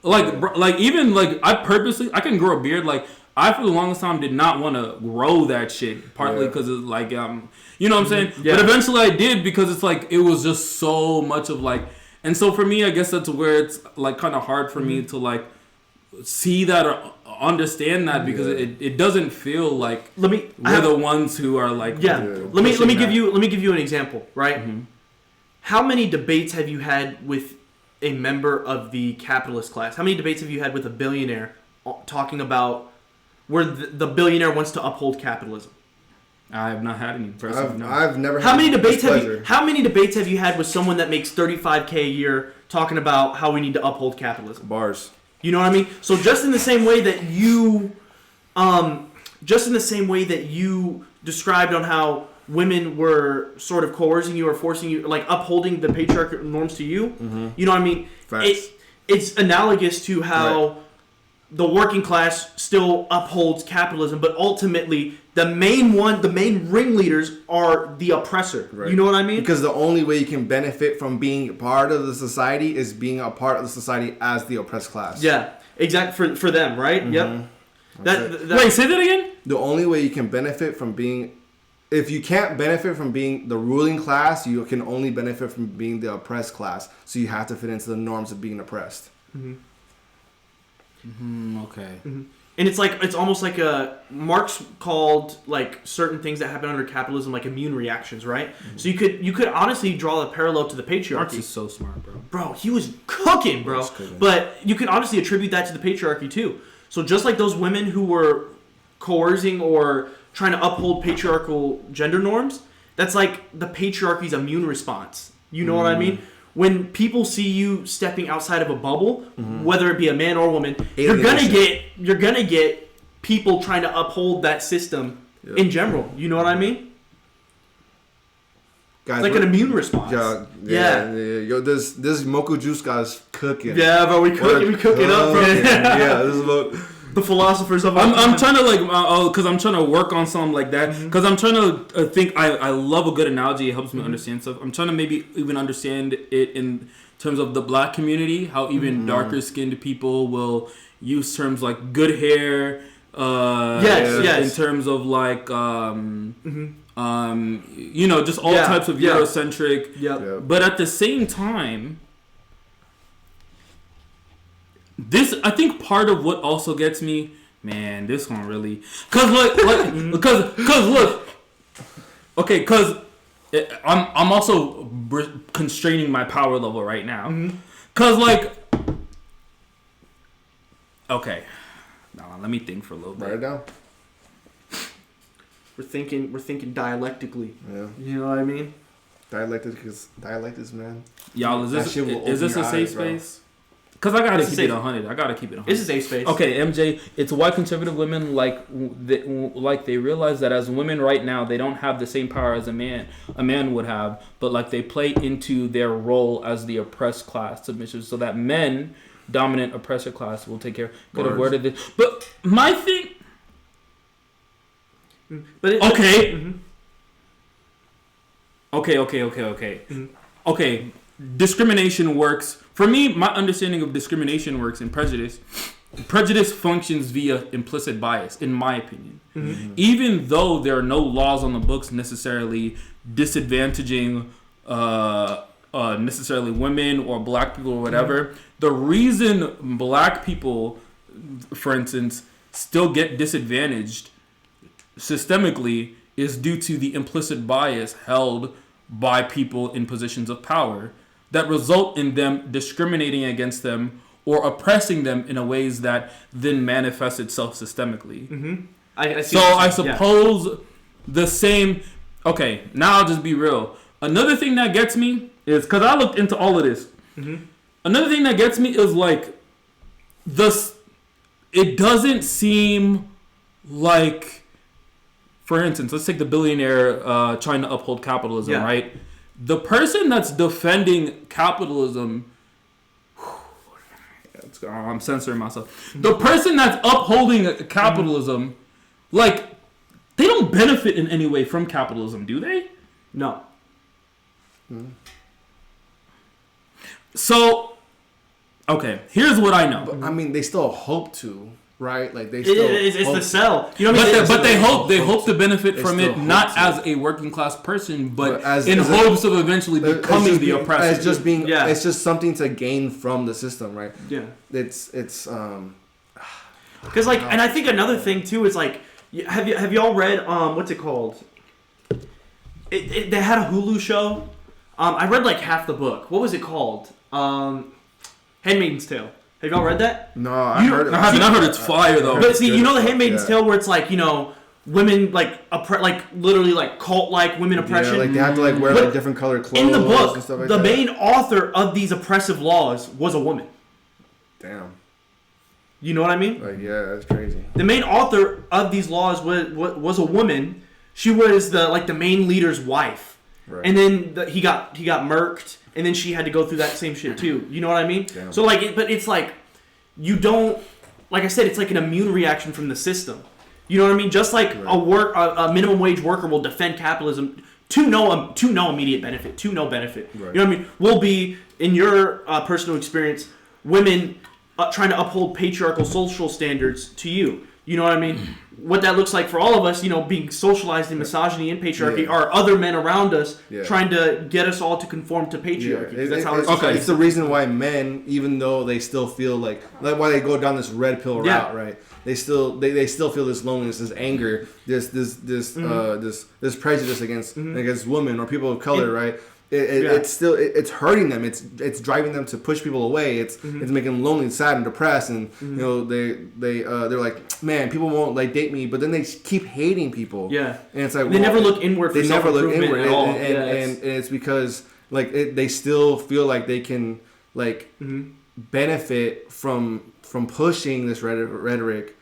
Like even like I can grow a beard. Like I for the longest time did not want to grow that shit. Partly because it's like you know what I'm saying. Yeah. But eventually I did because it's like it was just so much of like. And so for me, I guess that's where it's like kind of hard for me to like see that or understand that because it doesn't feel like we're the ones who are like Let me give you an example, right? How many debates have you had with a member of the capitalist class? How many debates have you had with a billionaire talking about where the billionaire wants to uphold capitalism? I have not had any. I've never. How many debates have you had with someone that makes $35K a year talking about how we need to uphold capitalism? Bars. You know what I mean? So just in the same way that you described on how women were sort of coercing you or forcing you, like upholding the patriarchal norms to you. You know what I mean? It's analogous to how the working class still upholds capitalism, but ultimately the main ringleaders are the oppressor. Right. You know what I mean? Because the only way you can benefit from being part of the society is being a part of the society as the oppressed class. Yeah, exactly. For them, right? Yep. Wait, say that again? The only way you can benefit from being... If you can't benefit from being the ruling class, you can only benefit from being the oppressed class. So you have to fit into the norms of being oppressed. Okay. And it's almost like Marx called like certain things that happen under capitalism like immune reactions, right? So you could honestly draw a parallel to the patriarchy. Marx is so smart, bro. Bro, he was cooking, bro. But you could honestly attribute that to the patriarchy too. So just like those women who were coercing or trying to uphold patriarchal gender norms, that's like the patriarchy's immune response. You know what I mean? When people see you stepping outside of a bubble, whether it be a man or woman, you're gonna get people trying to uphold that system in general. You know what I mean? Guys, it's like an immune response. Yeah. Yo, this mocha juice guy's cooking. Yeah, bro, we cook it up, bro. Yeah, this is about the philosophers of. I'm trying to like, because I'm trying to work on something like that. Because I'm trying to think. I love a good analogy. It helps me understand stuff. I'm trying to maybe even understand it in terms of the black community. How even darker skinned people will use terms like good hair. Yes. In terms of like, you know, just all types of Eurocentric. Yeah. But at the same time. This, I think, part of what also gets me, man. This one really, cause look, okay, cause I'm also constraining my power level right now, cause like, okay, now let me think for a little bit. Write it down. We're thinking dialectically. Yeah. You know what I mean? Dialectics, man. Y'all, is this a safe space? Because I gotta keep it 100. It's a safe space. Okay, MJ. It's why conservative women like they realize that as women right now they don't have the same power as a man would have, but like they play into their role as the oppressed class submission, so that men, dominant oppressor class, will take care. Could have worded this, but my thing. Okay. Discrimination works. For me, my understanding of discrimination works in prejudice. Prejudice functions via implicit bias, in my opinion. Even though there are no laws on the books necessarily disadvantaging necessarily women or black people or whatever. The reason black people, for instance, still get disadvantaged systemically is due to the implicit bias held by people in positions of power that result in them discriminating against them or oppressing them in a ways that then manifests itself systemically. Mm-hmm. I see so what I you're saying. suppose the same. Okay, now I'll just be real. Another thing that gets me is because I looked into all of this. Mm-hmm. Another thing that gets me is like this. It doesn't seem like, for instance, let's take the billionaire trying to uphold capitalism, right? The person that's defending capitalism. I'm censoring myself. The person that's upholding capitalism, like, they don't benefit in any way from capitalism, do they? No. So, okay, here's what I know. But, I mean, they still hope to, right? Like they still. It's the sell. You know what I mean? But they hope to benefit from it not as a working class person, but in hopes of eventually becoming the oppressor. As just being, it's just something to gain from the system, right? Yeah. It's because like, and I think another thing too is like, have y'all read what's it called? They had a Hulu show. I read like half the book. What was it called? Handmaid's Tale. Have y'all read that? No, I heard it. I heard it's fire though. But see, you know the Handmaid's Tale where it's like, you know, women like literally like cult like women oppression. Yeah, like they have to like wear like different colored clothes. In the book, and stuff like the that. main author of these oppressive laws was a woman. Damn. You know what I mean? Like that's crazy. The main author of these laws was a woman. She was the main leader's wife. Right. And then he got murked, and then she had to go through that same shit too. You know what I mean? Damn. So like, but it's like you don't, like I said, it's like an immune reaction from the system. You know what I mean? Just like a minimum wage worker will defend capitalism to no immediate benefit, to no benefit. Right. You know what I mean? Will be in your personal experience, women trying to uphold patriarchal social standards to you. You know what I mean? What that looks like for all of us, you know, being socialized in misogyny and patriarchy, are other men around us trying to get us all to conform to patriarchy. It's the reason why men, even though they still feel like why they go down this red pill route, right? They still feel this loneliness, this anger, this prejudice against women or people of color, right? It's still it's hurting them. It's driving them to push people away. It's making them lonely, sad, and depressed. And you know they're like, man, people won't like date me. But then they keep hating people. Yeah, and it's like they never look inward. For self-improvement at all. And it's because like they still feel like they can like benefit from pushing this rhetoric.